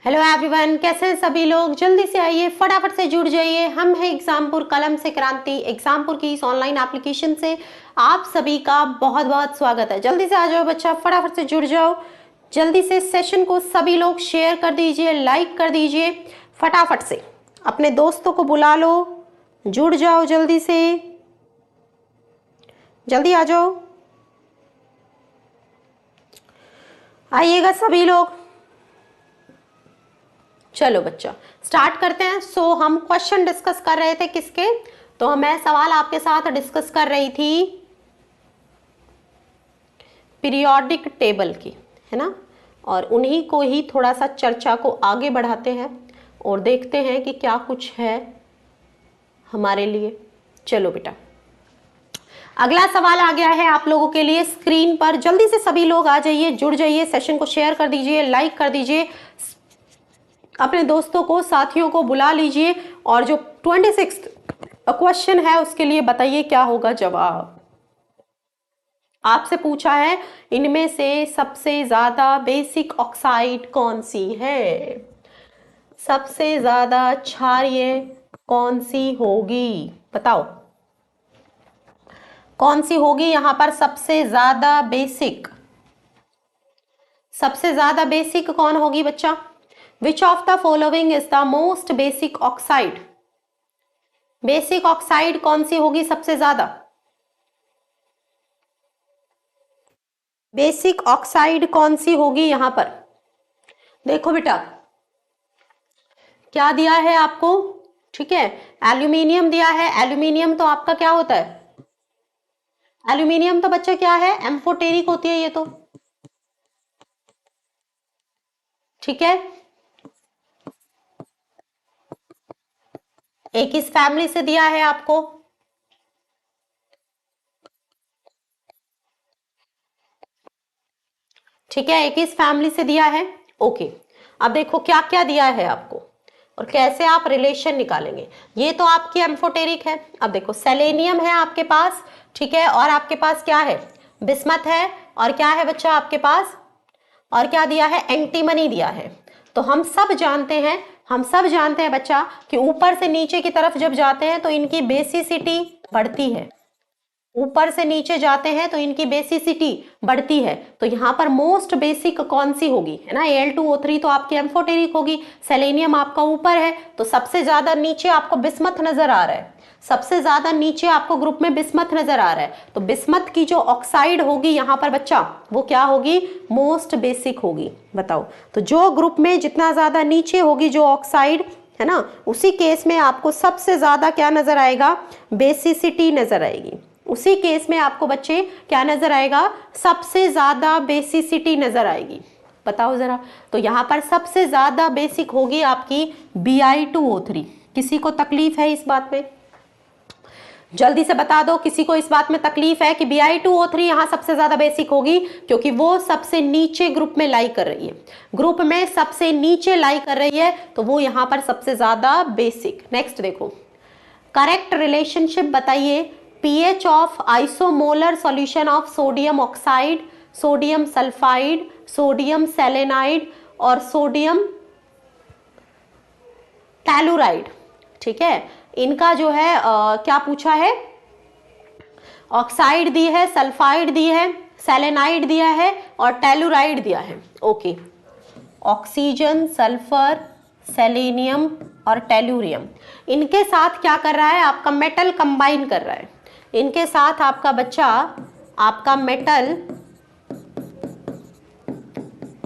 Hello everyone, कैसे हैं सभी लोग। जल्दी से आइए, फटाफट से जुड़ जाइए। हम हैं एग्जामपुर कलम से क्रांति। एग्जामपुर की इस ऑनलाइन एप्लीकेशन से आप सभी का बहुत बहुत स्वागत है। जल्दी से आ जाओ बच्चा, फटाफट से जुड़ जाओ। जल्दी से सेशन को सभी लोग शेयर कर दीजिए, लाइक कर दीजिए। फटाफट से अपने दोस्तों को बुला लो, जुड़ जाओ जल्दी से, जल्दी आ जाओ, आइएगा सभी लोग। चलो बच्चा स्टार्ट करते हैं। हम क्वेश्चन डिस्कस कर रहे थे किसके, तो मैं सवाल आपके साथ डिस्कस कर रही थी पीरियोडिक टेबल की, है ना। और उन्हीं को ही थोड़ा सा चर्चा को आगे बढ़ाते हैं और देखते हैं कि क्या कुछ है हमारे लिए। चलो बेटा, अगला सवाल आ गया है आप लोगों के लिए स्क्रीन पर। जल्दी से सभी लोग आ जाइए, जुड़ जाइए, सेशन को शेयर कर दीजिए, लाइक कर दीजिए, अपने दोस्तों को, साथियों को बुला लीजिए। और जो 26 क्वेश्चन है उसके लिए बताइए क्या होगा जवाब। आपसे पूछा है इनमें से सबसे ज्यादा बेसिक ऑक्साइड कौन सी है, सबसे ज्यादा क्षारीय कौन सी होगी, बताओ कौन सी होगी यहां पर सबसे ज्यादा बेसिक। सबसे ज्यादा बेसिक कौन होगी बच्चा। Which of the following is the most basic oxide? Basic oxide कौन सी होगी सबसे ज्यादा। बेसिक ऑक्साइड कौन सी होगी यहां पर। देखो बेटा क्या दिया है आपको, ठीक है, एल्यूमिनियम दिया है। एल्यूमिनियम तो आपका क्या होता है, एल्यूमिनियम तो बच्चा क्या है, एम्फोटेरिक होती है ये तो, ठीक है। एक इस फैमिली से दिया है आपको, ठीक है, एक इस फैमिली से दिया है। ओके, अब देखो क्या क्या दिया है आपको और कैसे आप रिलेशन निकालेंगे। ये तो आपकी एम्फोटेरिक है। अब देखो सेलेनियम है आपके पास, ठीक है, और आपके पास क्या है, बिस्मथ है, और क्या है बच्चा आपके पास, और क्या दिया है, एंटीमनी दिया है। तो हम सब जानते हैं, हम सब जानते हैं बच्चा कि ऊपर से नीचे की तरफ जब जाते हैं तो इनकी बेसिसिटी बढ़ती है। ऊपर से नीचे जाते हैं तो इनकी बेसिसिटी बढ़ती है। तो यहाँ पर मोस्ट बेसिक कौन सी होगी, है ना, Al2O3 तो आपकी एम्फोटेरिक होगी, सेलेनियम आपका ऊपर है, तो सबसे ज्यादा नीचे आपको बिस्मथ नजर आ रहा है, सबसे ज्यादा नीचे आपको ग्रुप में बिस्मथ नजर आ रहा है। तो बिस्मथ की जो ऑक्साइड होगी यहाँ पर बच्चा वो क्या होगी, मोस्ट बेसिक होगी। बताओ, तो जो ग्रुप में जितना ज्यादा नीचे होगी जो ऑक्साइड, है ना, उसी केस में आपको सबसे ज्यादा क्या नजर आएगा, बेसिसिटी नजर आएगी। उसी केस में आपको बच्चे क्या नजर आएगा, सबसे ज्यादा बेसिसिटी नजर आएगी। बताओ जरा, तो यहां पर सबसे ज्यादा बेसिक होगी आपकी Bi2O3। किसी को तकलीफ है इस बात में, जल्दी से बता दो, किसी को इस बात में तकलीफ है कि Bi2O3 यहां सबसे ज्यादा बेसिक होगी, क्योंकि वो सबसे नीचे ग्रुप में लाई कर रही है, ग्रुप में सबसे नीचे लाई कर रही है, तो वो यहां पर सबसे ज्यादा बेसिक। नेक्स्ट देखो, करेक्ट रिलेशनशिप बताइए, pH of isomolar solution of sodium oxide, sodium sulphide, sodium selenide और सोडियम टेलुराइड, ठीक है। इनका जो है क्या पूछा है, ऑक्साइड दी है, सल्फाइड दी है, सेलेनाइड दिया है और टेलुराइड दिया है। ओके, ऑक्सीजन, सल्फर, सेलेनियम और टेलुरियम, इनके साथ क्या कर रहा है आपका, मेटल कंबाइन कर रहा है। इनके साथ आपका बच्चा आपका मेटल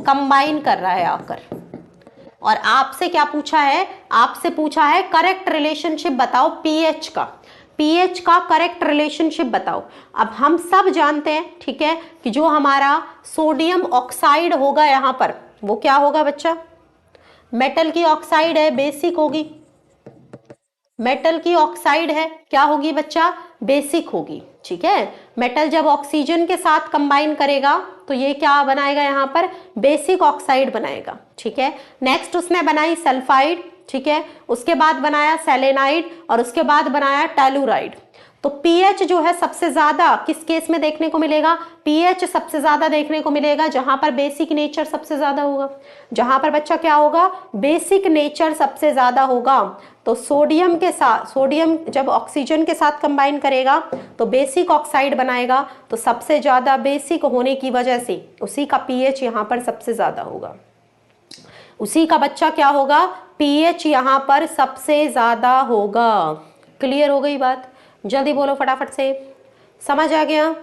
कंबाइन कर रहा है आकर, और आपसे क्या पूछा है, आपसे पूछा है करेक्ट रिलेशनशिप बताओ पीएच का, पीएच का करेक्ट रिलेशनशिप बताओ। अब हम सब जानते हैं, ठीक है, कि जो हमारा सोडियम ऑक्साइड होगा यहां पर वो क्या होगा बच्चा, मेटल की ऑक्साइड है, बेसिक होगी। मेटल की ऑक्साइड है, क्या होगी बच्चा, बेसिक होगी, ठीक है। मेटल जब ऑक्सीजन के साथ कंबाइन करेगा तो ये क्या बनाएगा, यहाँ पर बेसिक ऑक्साइड बनाएगा, ठीक है। नेक्स्ट उसने बनाई सल्फाइड, ठीक है, उसके बाद बनाया सेलेनाइड और उसके बाद बनाया टेलुराइड। तो पीएच जो है सबसे ज्यादा किस केस में देखने को मिलेगा? पीएच सबसे ज्यादा देखने को मिलेगा जहां पर बेसिक नेचर सबसे ज्यादा होगा। जहां पर बच्चा क्या होगा? बेसिक नेचर सबसे ज्यादा होगा। तो सोडियम के साथ, सोडियम जब ऑक्सीजन के साथ कंबाइन करेगा तो बेसिक ऑक्साइड बनाएगा, तो सबसे ज्यादा बेसिक होने की वजह से उसी का पीएच यहां पर सबसे ज्यादा होगा। उसी का बच्चा क्या होगा? पीएच यहां पर सबसे ज्यादा होगा। क्लियर हो गई बात? जल्दी बोलो फटाफट से। समझ आ गया?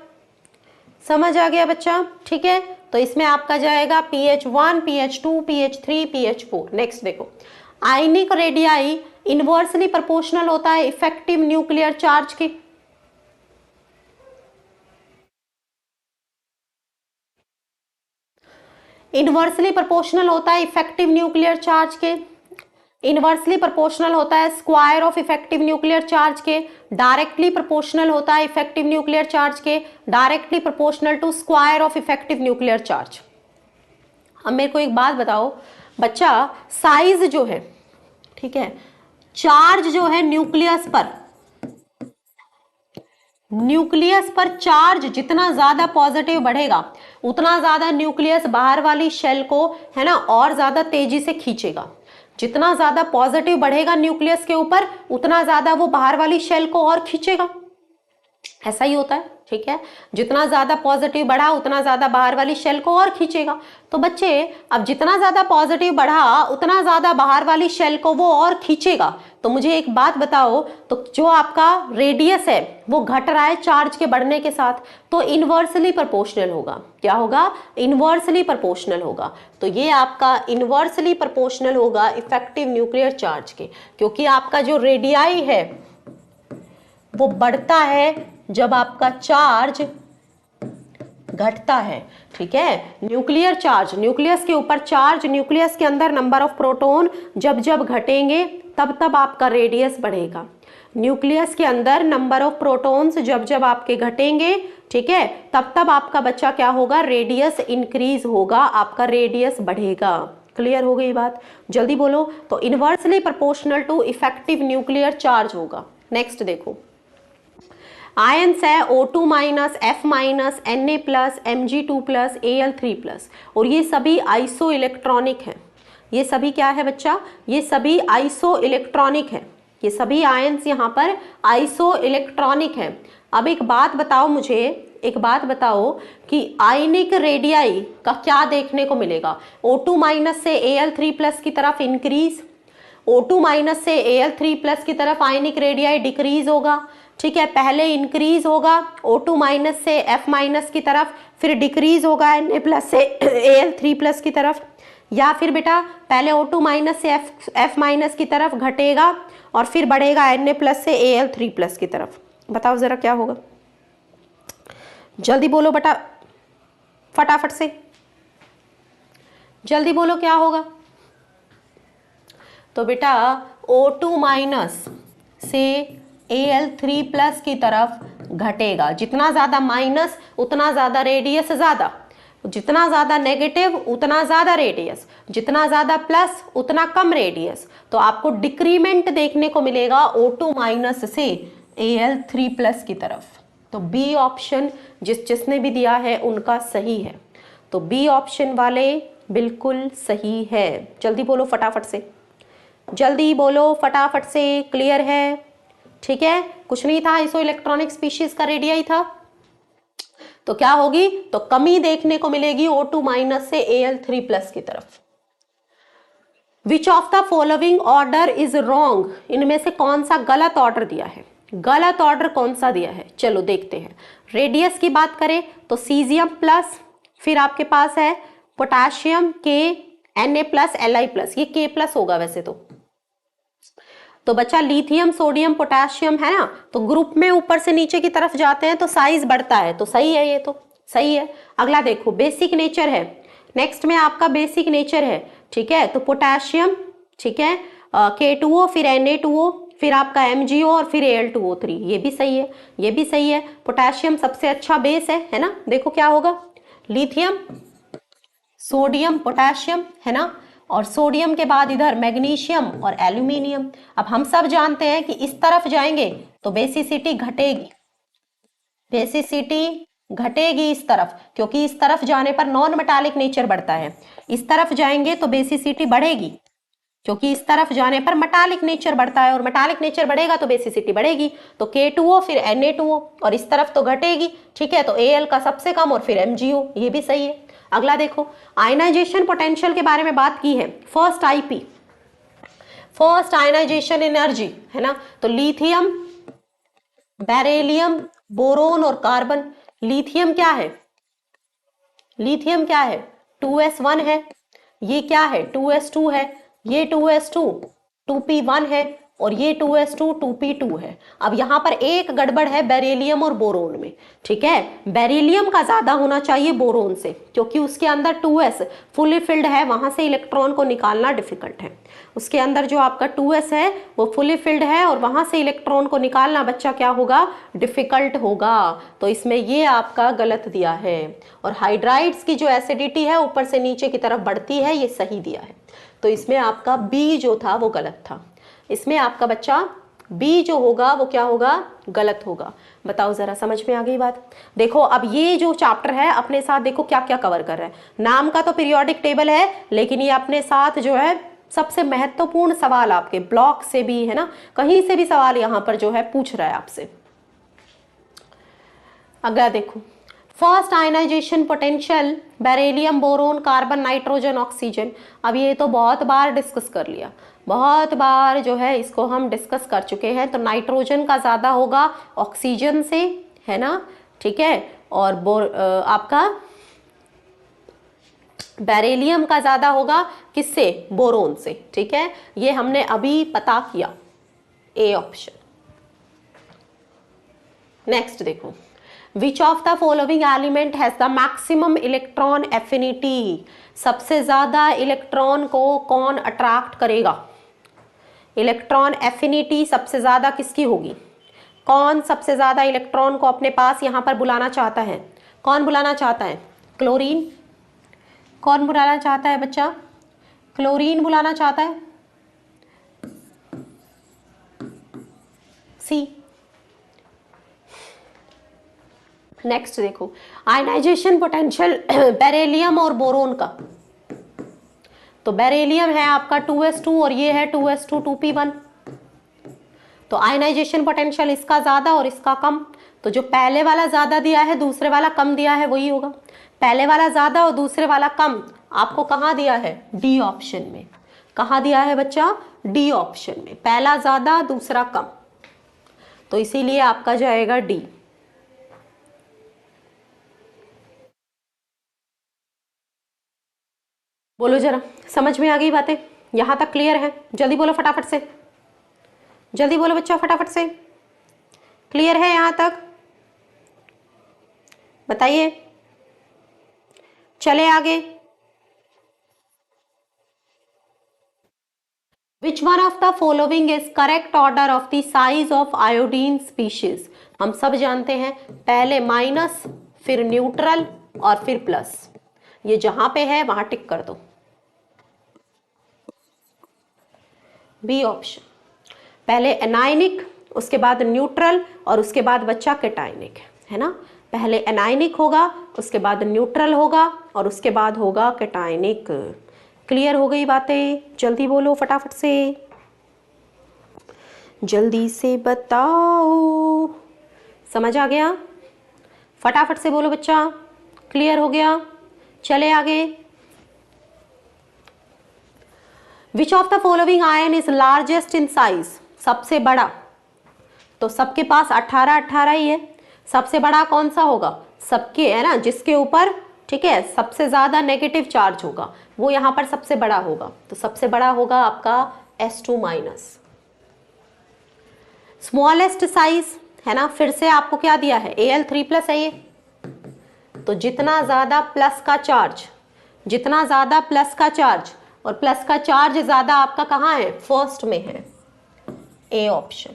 समझ आ गया बच्चा? ठीक है, तो इसमें आपका जाएगा pH1, pH2, pH3, pH4। Next देखो, आयनिक रेडियाई इनवर्सली प्रोपोर्शनल होता है इफेक्टिव न्यूक्लियर चार्ज के। इनवर्सली प्रोपोर्शनल होता है इफेक्टिव न्यूक्लियर चार्ज के। इनवर्सली प्रोपोर्शनल होता है square of effective nuclear charge के। डायरेक्टली प्रोपोर्शनल होता है इफेक्टिव न्यूक्लियर चार्ज के, directly proportional to square of effective nuclear charge. अब मेरे को एक बात बताओ बच्चा, साइज जो है, ठीक है, चार्ज जो है न्यूक्लियस पर चार्ज जितना ज्यादा पॉजिटिव बढ़ेगा उतना ज्यादा न्यूक्लियस बाहर वाली शेल को, है ना, और ज्यादा तेजी से खींचेगा। जितना ज्यादा पॉजिटिव बढ़ेगा न्यूक्लियस के ऊपर उतना ज्यादा वो बाहर वाली शेल को और खींचेगा। ऐसा ही होता है, ठीक है, जितना ज्यादा पॉजिटिव बढ़ा उतना ज्यादा बाहर वाली शेल को और खींचेगा। तो बच्चे अब जितना ज्यादा पॉजिटिव बढ़ा उतना ज्यादा बाहर वाली शेल को वो और खींचेगा। तो मुझे एक बात बताओ, तो जो आपका रेडियस है वो घट रहा है चार्ज के बढ़ने के साथ, तो इनवर्सली प्रोपोर्शनल होगा। क्या होगा? इनवर्सली प्रोपोर्शनल होगा। तो ये आपका इनवर्सली प्रोपोर्शनल होगा इफेक्टिव न्यूक्लियर चार्ज के, क्योंकि आपका जो रेडियाई है वो बढ़ता है जब आपका चार्ज घटता है। ठीक है, न्यूक्लियर चार्ज, न्यूक्लियस के ऊपर चार्ज, न्यूक्लियस के अंदर नंबर ऑफ प्रोटॉन जब जब घटेंगे तब तब आपका रेडियस बढ़ेगा। न्यूक्लियस के अंदर नंबर ऑफ प्रोटॉन्स जब जब आपके घटेंगे, ठीक है, तब तब आपका बच्चा क्या होगा? रेडियस इंक्रीज होगा, आपका रेडियस बढ़ेगा। क्लियर हो गई बात? जल्दी बोलो। तो inversely proportional to effective nuclear charge होगा। नेक्स्ट देखो, आयंस है O2 minus, F minus, Na plus, Mg2 plus, Al3 plus, और ये सभी आइसो इलेक्ट्रॉनिक है। ये सभी क्या है बच्चा? ये सभी आइसो इलेक्ट्रॉनिक है। ये सभी आयंस यहाँ पर आइसो इलेक्ट्रॉनिक है। अब एक बात बताओ मुझे, एक बात बताओ कि आयनिक रेडियाई का क्या देखने को मिलेगा? O2 माइनस से Al3 प्लस की तरफ इंक्रीज, O2 माइनस से Al3 प्लस की तरफ आयनिक रेडियाई डिक्रीज होगा। ठीक है, पहले इंक्रीज होगा O2 माइनस से F माइनस की तरफ, फिर डिक्रीज होगा Na प्लस से Al3 प्लस की तरफ, या फिर बेटा पहले O2 माइनस से F माइनस की तरफ घटेगा और फिर बढ़ेगा Na प्लस से Al3 प्लस की तरफ। बताओ जरा क्या होगा? जल्दी बोलो बेटा, फटाफट से जल्दी बोलो क्या होगा? तो बेटा O2 माइनस से Al3 प्लस की तरफ घटेगा। जितना ज्यादा माइनस उतना ज्यादा रेडियस ज्यादा, जितना ज्यादा नेगेटिव उतना ज्यादा रेडियस, जितना ज्यादा प्लस उतना कम रेडियस। तो आपको डिक्रीमेंट देखने को मिलेगा O2 माइनस से Al3 प्लस की तरफ। तो बी ऑप्शन जिसने भी दिया है उनका सही है। तो बी ऑप्शन वाले बिल्कुल सही है। जल्दी बोलो फटाफट से, जल्दी बोलो फटाफट से। क्लियर है? ठीक है, कुछ नहीं था, आइसो इलेक्ट्रॉनिक स्पीशीज का रेडियाई था। तो क्या होगी? तो कमी देखने को मिलेगी O2 माइनस से Al3 प्लस की तरफ। विच of the following order is wrong? इनमें से कौन सा गलत ऑर्डर दिया है? गलत ऑर्डर कौन सा दिया है? चलो देखते हैं। रेडियस की बात करें तो सीजियम प्लस, फिर आपके पास है पोटेशियम के, Na प्लस, Li प्लस, ये K प्लस होगा वैसे तो बच्चा लिथियम, सोडियम, पोटेशियम है ना, तो ग्रुप में ऊपर से नीचे की तरफ जाते हैं तो साइज बढ़ता है, तो सही है, ये तो सही है। अगला देखो, बेसिक नेचर है। नेक्स्ट में आपका बेसिक नेचर है, ठीक है, तो पोटेशियम, ठीक है, K2O, फिर Na2O, फिर आपका MgO और फिर Al2O3, ये भी सही है, ये भी सही है। पोटेशियम सबसे अच्छा बेस है ना। देखो क्या होगा? लिथियम, सोडियम, पोटेशियम, है ना, और सोडियम के बाद इधर मैग्नीशियम और एल्यूमिनियम। अब हम सब जानते हैं कि इस तरफ जाएंगे तो बेसिसिटी घटेगी, बेसिसिटी घटेगी इस तरफ, क्योंकि इस तरफ जाने पर नॉन मेटालिक नेचर बढ़ता है। इस तरफ जाएंगे तो बेसिसिटी बढ़ेगी, क्योंकि इस तरफ जाने पर मेटालिक नेचर बढ़ता है, और मेटालिक नेचर बढ़ेगा तो बेसिसिटी बढ़ेगी। तो K2O फिर Na2O, और इस तरफ तो घटेगी, ठीक है। तो Al का सबसे कम और फिर MgO, ये भी सही है। अगला देखो, आयनाइजेशन पोटेंशियल के बारे में बात की है। First IP, first ionization energy, है ना। तो लिथियम, बेरिलियम, बोरोन और कार्बन। लिथियम क्या है, लिथियम क्या है, 2s1 है। ये क्या है, 2s2 है। ये 2s2 2p1 है, और ये 2s2 2p2 है। अब यहाँ पर एक गड़बड़ है बेरिलियम और बोरोन में, ठीक है। बेरिलियम का ज्यादा होना चाहिए बोरोन से, क्योंकि उसके अंदर 2s फुली फिल्ड है, वहां से इलेक्ट्रॉन को निकालना डिफिकल्ट है। उसके अंदर जो आपका 2s है वो फुली फिल्ड है, और वहां से इलेक्ट्रॉन को निकालना बच्चा क्या होगा, डिफिकल्ट होगा। तो इसमें ये आपका गलत दिया है। और हाइड्राइड्स की जो एसिडिटी है ऊपर से नीचे की तरफ बढ़ती है, ये सही दिया है। तो इसमें आपका बी जो था वो गलत था। इसमें आपका बच्चा बी जो होगा वो क्या होगा, गलत होगा। बताओ जरा, समझ में आ गई बात। देखो अब ये जो चैप्टर है अपने साथ देखो क्या क्या कवर कर रहा है। नाम का तो पीरियोडिक टेबल है, लेकिन ये अपने साथ जो है सबसे महत्वपूर्ण सवाल आपके ब्लॉक से भी, है ना, कहीं से भी सवाल यहाँ पर जो है पूछ रहा है आपसे। अगला देखो, first ionization potential, beryllium, boron, carbon, nitrogen, oxygen. अब ये तो बहुत बार डिस्कस कर लिया, बहुत बार जो है इसको हम डिस्कस कर चुके हैं। तो नाइट्रोजन का ज़्यादा होगा ऑक्सीजन से, है ना, ठीक है। और आपका बेरिलियम का ज़्यादा होगा किससे, बोरोन से, ठीक है। ये हमने अभी पता किया, ए ऑप्शन। नेक्स्ट देखो, विच of the following element has the maximum electron affinity. सबसे ज्यादा इलेक्ट्रॉन को कौन अट्रैक्ट करेगा, इलेक्ट्रॉन एफिनिटी सबसे ज्यादा किसकी होगी, कौन सबसे ज्यादा इलेक्ट्रॉन को अपने पास यहां पर बुलाना चाहता है, कौन बुलाना चाहता है, क्लोरीन। कौन बुलाना चाहता है बच्चा, क्लोरीन बुलाना चाहता है, सी। नेक्स्ट देखो, आयनाइजेशन पोटेंशियल बेरिलियम और बोरोन का। तो बेरिलियम है आपका 2s2 और ये है 2s2 2p1। तो आयनाइजेशन पोटेंशियल इसका ज्यादा और इसका कम। तो जो पहले वाला ज्यादा दिया है दूसरे वाला कम दिया है वही होगा। पहले वाला ज्यादा और दूसरे वाला कम आपको कहाँ दिया है, डी ऑप्शन में। कहाँ दिया है बच्चा, डी ऑप्शन में। पहला ज्यादा दूसरा कम, तो इसीलिए आपका जाएगा डी। बोलो जरा, समझ में आ गई बातें, यहां तक क्लियर है? जल्दी बोलो फटाफट से, जल्दी बोलो बच्चा फटाफट से। क्लियर है यहां तक, बताइए, चले आगे। Which one of the following is correct order of the size of iodine species? हम सब जानते हैं, पहले माइनस, फिर न्यूट्रल और फिर प्लस। ये जहां पे है वहां टिक कर दो, बी ऑप्शन। पहले एनायनिक, उसके बाद न्यूट्रल और उसके बाद बच्चा कैटायनिक, है ना। पहले एनायनिक होगा, उसके बाद न्यूट्रल होगा और उसके बाद होगा कैटायनिक। क्लियर हो गई बातें? जल्दी बोलो फटाफट से, जल्दी से बताओ, समझ आ गया? फटाफट से बोलो बच्चा, क्लियर हो गया? चले आगे। Which of the following ion is largest in size? सबसे बड़ा, तो सबके पास 18 ही है। सबसे बड़ा कौन सा होगा, सबके, है ना, जिसके ऊपर, ठीक है, सबसे ज्यादा नेगेटिव चार्ज होगा वो यहाँ पर सबसे बड़ा होगा। तो सबसे बड़ा होगा आपका S2 माइनस। स्मॉलेस्ट साइज, है ना, फिर से आपको क्या दिया है, Al3+ है ये। तो जितना ज्यादा प्लस का चार्ज, जितना ज्यादा प्लस का चार्ज, और प्लस का चार्ज ज्यादा आपका कहाँ है, फर्स्ट में है, ए ऑप्शन,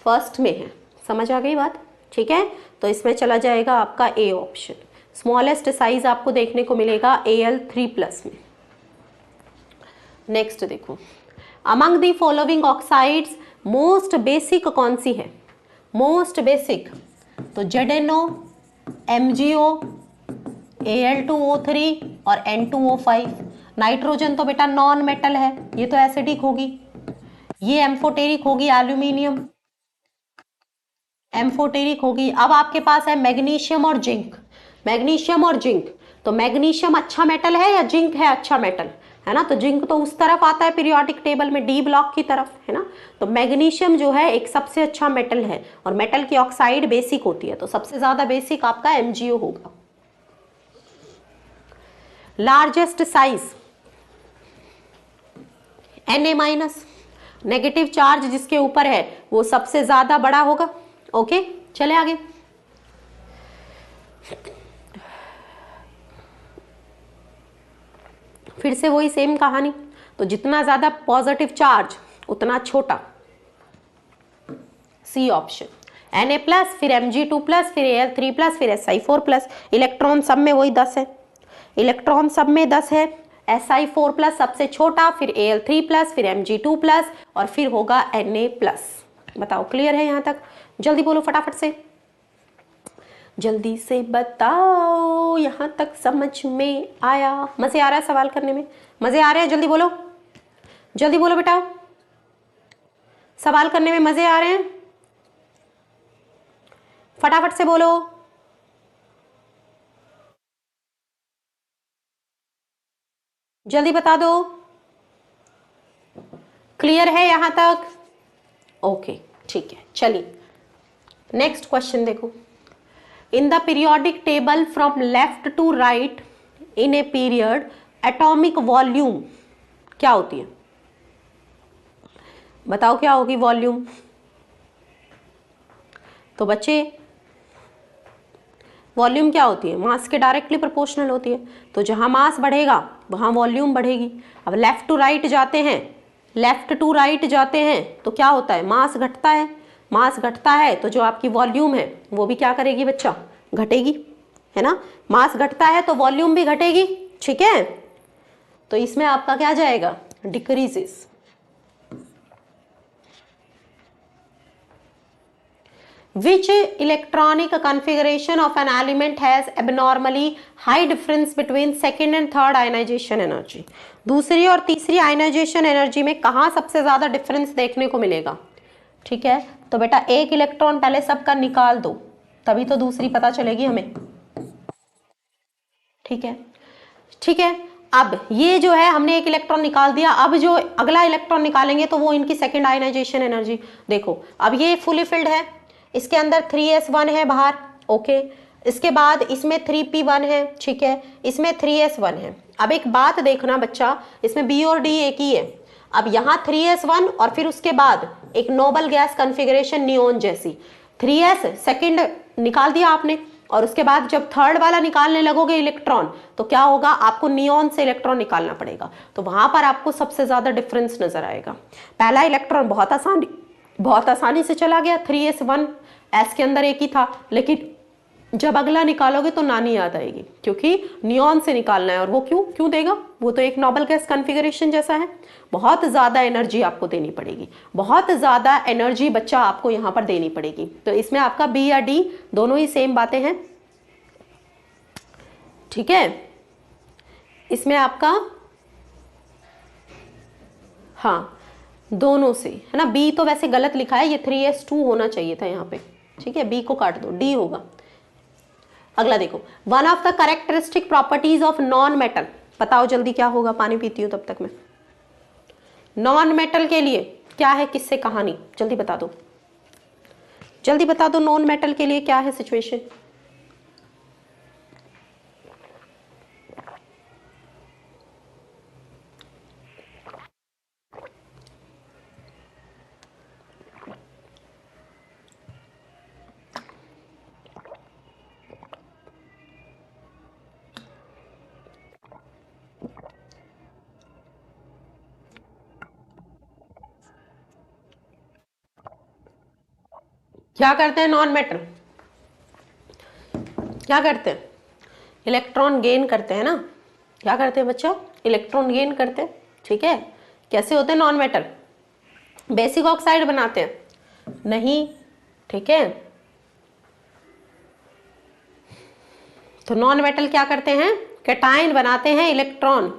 फर्स्ट में है। समझ आ गई बात? ठीक है, तो इसमें चला जाएगा आपका ए ऑप्शन। स्मॉलेस्ट साइज आपको देखने को मिलेगा Al3+ में। नेक्स्ट देखो, among the following oxides most basic कौन सी है? मोस्ट बेसिक तो ZnO, MgO, Al2O3 और N2O5। नाइट्रोजन तो बेटा नॉन मेटल है, ये तो एसिडिक होगी, ये एम्फोटेरिक होगी, एल्यूमिनियम एम्फोटेरिक होगी। अब आपके पास है मैग्नीशियम और जिंक। मैग्नीशियम और जिंक, तो मैग्नीशियम अच्छा मेटल है या जिंक है अच्छा मेटल? है ना, तो जिंक तो उस तरफ आता है पीरियोडिक टेबल में, डी ब्लॉक की तरफ, है ना। तो मैग्नीशियम जो है एक सबसे अच्छा मेटल है, और मेटल की ऑक्साइड बेसिक होती है, तो सबसे ज्यादा बेसिक आपका MgO होगा। Largest size Na-, negative charge जिसके ऊपर है वो सबसे ज्यादा बड़ा होगा। ओके, चले आगे। फिर से वही सेम कहानी, तो जितना ज्यादा पॉजिटिव चार्ज उतना छोटा, सी ऑप्शन। Na+, फिर Mg2+, फिर Al3+, फिर Si4+। इलेक्ट्रॉन सब में वही 10 है, इलेक्ट्रॉन सब में 10 है। Si4+ सबसे छोटा, फिर Al3+, फिर Mg2+, और फिर होगा Na+। बताओ क्लियर है यहाँ तक? जल्दी बोलो फटाफट से, जल्दी से बताओ यहाँ तक समझ में आया? मजे आ रहा है सवाल करने में? मजे आ रहे हैं? जल्दी बोलो, जल्दी बोलो बेटा, सवाल करने में मजे आ रहे हैं? फटाफट से बोलो। जल्दी बता दो, क्लियर है यहां तक? ओके ठीक है, चलिए नेक्स्ट क्वेश्चन देखो। In the periodic table from left to right in a period atomic volume क्या होती है? बताओ क्या होगी वॉल्यूम? तो बच्चे वॉल्यूम क्या होती है? मास के डायरेक्टली प्रोपोर्शनल होती है, तो जहां मास बढ़ेगा वहां वॉल्यूम बढ़ेगी। अब लेफ्ट टू राइट जाते हैं, लेफ्ट टू राइट जाते हैं तो क्या होता है? मास घटता है, मास घटता है तो जो आपकी वॉल्यूम है वो भी क्या करेगी बच्चा? घटेगी, है ना। मास घटता है तो वॉल्यूम भी घटेगी, ठीक है। तो इसमें आपका क्या जाएगा? Decreases. Which electronic configuration of an element has abnormally high difference between second and third ionization energy? दूसरी और तीसरी आयनाइजेशन एनर्जी में कहाँ सबसे ज्यादा डिफरेंस देखने को मिलेगा? ठीक है, तो बेटा एक इलेक्ट्रॉन पहले सबका निकाल दो, तभी तो दूसरी पता चलेगी हमें। ठीक है, ठीक है। अब ये जो है हमने एक इलेक्ट्रॉन निकाल दिया, अब जो अगला इलेक्ट्रॉन निकालेंगे तो वो इनकी सेकेंड आयनाइजेशन एनर्जी देखो। अब ये फुली फिल्ड है, इसके अंदर 3s1 है बाहर, ओके। इसके बाद इसमें 3p1 है, ठीक है, इसमें 3s1 है। अब एक बात देखना बच्चा, इसमें b और d एक ही है। अब यहाँ 3s1 और फिर उसके बाद एक नोबल गैस कॉन्फ़िगरेशन नियोन जैसी, 3s सेकंड निकाल दिया आपने, और उसके बाद जब थर्ड वाला निकालने लगोगे इलेक्ट्रॉन तो क्या होगा? आपको नियोन से इलेक्ट्रॉन निकालना पड़ेगा, तो वहां पर आपको सबसे ज्यादा डिफरेंस नजर आएगा। पहला इलेक्ट्रॉन बहुत आसानी से चला गया, 3s1 s के अंदर एक ही था, लेकिन जब अगला निकालोगे तो नानी याद आएगी, क्योंकि नियॉन से निकालना है। और वो क्यों देगा? वो तो एक नोबल गैस कॉन्फ़िगरेशन जैसा है, बहुत ज्यादा एनर्जी आपको देनी पड़ेगी, बहुत ज्यादा एनर्जी बच्चा आपको यहां पर देनी पड़ेगी। तो इसमें आपका बी या डी दोनों ही सेम बातें हैं, ठीक है। इसमें आपका हाँ दोनों से, है ना। बी तो वैसे गलत लिखा है, ये 3s2 होना चाहिए था यहाँ पे, ठीक है। बी को काट दो, डी होगा। अगला देखो, one of the characteristic properties of non metal, बताओ जल्दी क्या होगा? पानी पीती हूं तब तक मैं। नॉन मेटल के लिए क्या है किससे कहानी? जल्दी बता दो, जल्दी बता दो, नॉन मेटल के लिए क्या है सिचुएशन? क्या करते हैं नॉन मेटल? क्या करते हैं? इलेक्ट्रॉन गेन करते हैं ना। क्या करते हैं बच्चा? इलेक्ट्रॉन गेन करते हैं, ठीक है। कैसे होते हैं नॉन मेटल? बेसिक ऑक्साइड बनाते हैं? नहीं, ठीक है। तो नॉन मेटल क्या करते हैं? कैटायन बनाते हैं, electron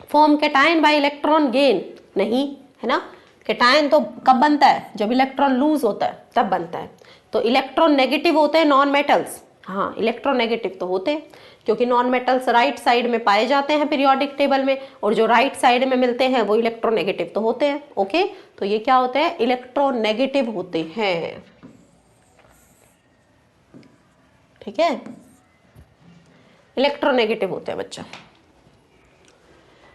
form cation bye electron gain, नहीं, है ना। कैटायन तो कब बनता है? जब इलेक्ट्रॉन लूज होता है तब बनता है। तो इलेक्ट्रॉन नेगेटिव होते हैं नॉन मेटल्स, हाँ इलेक्ट्रॉन नेगेटिव तो होते हैं, क्योंकि नॉन मेटल्स राइट साइड में पाए जाते हैं पीरियोडिक टेबल में, और जो राइट साइड में मिलते हैं वो इलेक्ट्रॉन नेगेटिव तो होते हैं। ओके, तो ये क्या होते हैं? इलेक्ट्रॉन नेगेटिव होते हैं, ठीक है, इलेक्ट्रोनेगेटिव होते हैं बच्चा।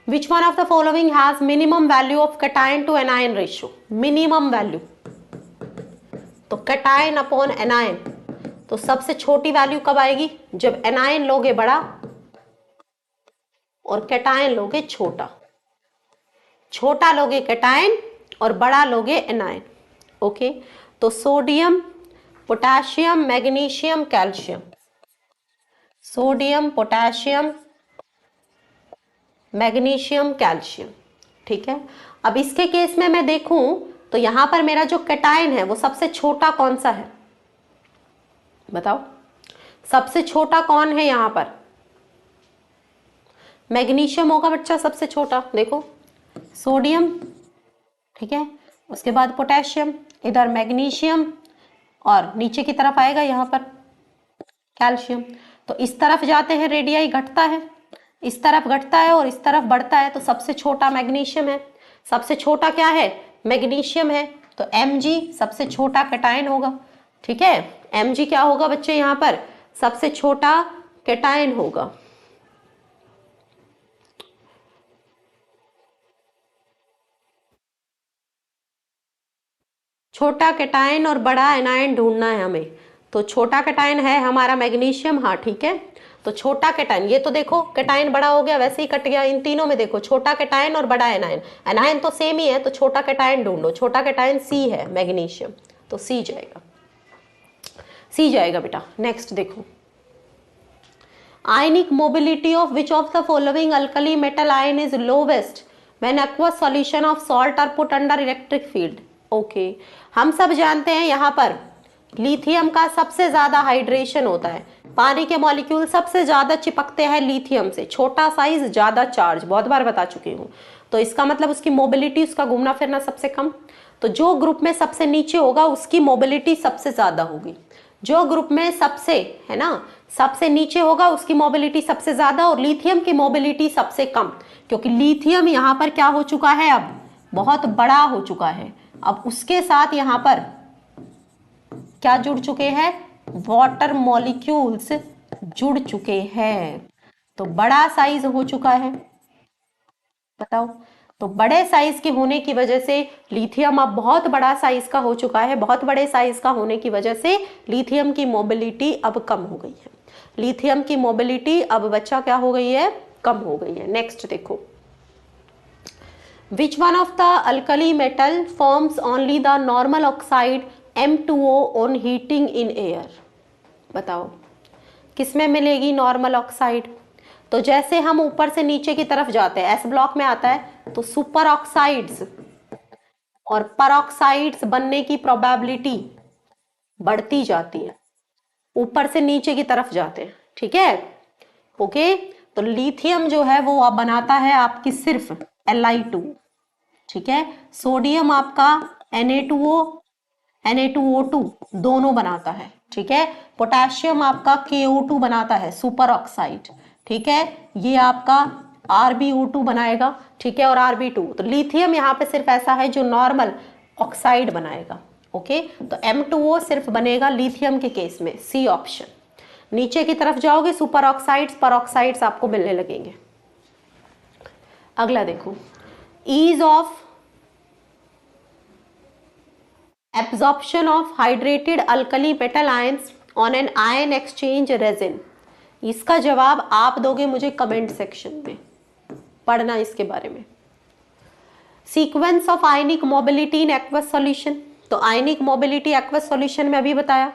Which one of the following has minimum value of cation to anion ratio? Minimum value, तो cation अपॉन एनायन, तो सबसे छोटी वैल्यू कब आएगी? जब एनायन लोगे बड़ा और कैटायन लोगे छोटा, छोटा लोगे कैटायन और बड़ा लोगे एनायन। ओके, तो sodium, potassium, magnesium, calcium, sodium, potassium, magnesium, calcium, ठीक है। अब इसके केस में मैं देखूं तो यहां पर मेरा जो कैटायन है वो सबसे छोटा कौन सा है? बताओ, सबसे छोटा कौन है यहां पर? मैग्नीशियम होगा बच्चा सबसे छोटा, देखो सोडियम, ठीक है, उसके बाद पोटेशियम, इधर मैग्नीशियम, और नीचे की तरफ आएगा यहां पर कैल्शियम। तो इस तरफ जाते हैं रेडियाई घटता है, इस तरफ घटता है और इस तरफ बढ़ता है, तो सबसे छोटा मैग्नीशियम है। सबसे छोटा क्या है? मैग्नीशियम है, तो Mg सबसे छोटा कैटायन होगा, ठीक है। Mg क्या होगा बच्चे यहां पर? सबसे छोटा कैटायन होगा। छोटा कैटायन और बड़ा एनायन ढूंढना है हमें, तो छोटा कैटायन है हमारा मैग्नीशियम, हाँ ठीक है। तो छोटा कैटायन, ये तो देखो कैटायन बड़ा हो गया वैसे ही कट गया, इन तीनों में देखो छोटा कैटायन और बड़ा एनायन, एनायन तो सेम ही है, तो छोटा कैटायन ढूंढो। छोटा कैटायन C है, मैग्नीशियम, तो C जाएगा, C जाएगा बेटा। नेक्स्ट देखो, ionic mobility of which of the following alkali metal ion is lowest when aqueous solution of salt are put under electric field? Okay, हम सब जानते हैं यहाँ पर लिथियम का सबसे ज्यादा हाइड्रेशन होता है, पानी के मॉलिक्यूल सबसे ज्यादा चिपकते हैं लिथियम से, छोटा साइज ज्यादा चार्ज, बहुत बार बता चुकी हूँ। तो इसका मतलब उसकी मोबिलिटी, उसका घूमना फिरना सबसे कम, तो जो ग्रुप में सबसे नीचे होगा उसकी मोबिलिटी सबसे ज्यादा होगी। जो ग्रुप में सबसे, है ना, सबसे नीचे होगा उसकी मोबिलिटी सबसे ज्यादा, और लिथियम की मोबिलिटी सबसे कम, क्योंकि लिथियम यहाँ पर क्या हो चुका है? अब बहुत बड़ा हो चुका है। अब उसके साथ यहाँ पर क्या जुड़ चुके हैं? वाटर मॉलिक्यूल्स जुड़ चुके हैं, तो बड़ा साइज हो चुका है। बताओ, तो बड़े साइज के होने की वजह से लिथियम अब बहुत बड़ा साइज का हो चुका है, बहुत बड़े साइज का होने की वजह से लिथियम की मोबिलिटी अब कम हो गई है। लिथियम की मोबिलिटी अब बच्चा क्या हो गई है? कम हो गई है। नेक्स्ट देखो, Which one of the alkali metal forms only the normal oxide M2O on heating in air? बताओ, किसमें मिलेगी नॉर्मल ऑक्साइड? तो जैसे हम ऊपर से नीचे की तरफ जाते हैं, एस ब्लॉक में आता है, तो सुपर ऑक्साइड्स और परऑक्साइड्स बनने की प्रोबेबिलिटी बढ़ती जाती है, ऊपर से नीचे की तरफ जाते हैं, ठीक है। ओके, तो लिथियम जो है वो अब बनाता है आपकी सिर्फ Li2, ठीक है। सोडियम आपका Na2O, Na2O2 दोनों बनाता है, ठीक है। पोटेशियम आपका KO2 बनाता है, सुपर ऑक्साइड, ठीक है। ये आपका RbO2 बनाएगा, ठीक है, और Rb2। तो लिथियम यहाँ पे सिर्फ ऐसा है जो नॉर्मल ऑक्साइड बनाएगा। ओके, तो M2O सिर्फ बनेगा लिथियम के केस में, सी ऑप्शन। नीचे की तरफ जाओगे सुपर ऑक्साइड्स, परऑक्साइड्स आपको मिलने लगेंगे। अगला देखो, ease of absorption of hydrated alkali metal ions on an ion exchange resin. इसका जवाब आप दोगे मुझे कमेंट सेक्शन में, पढ़ना इसके बारे में। Sequence of ionic mobility in aqueous solution, तो आयनिक मोबिलिटी एक्वस सॉल्यूशन में अभी बताया,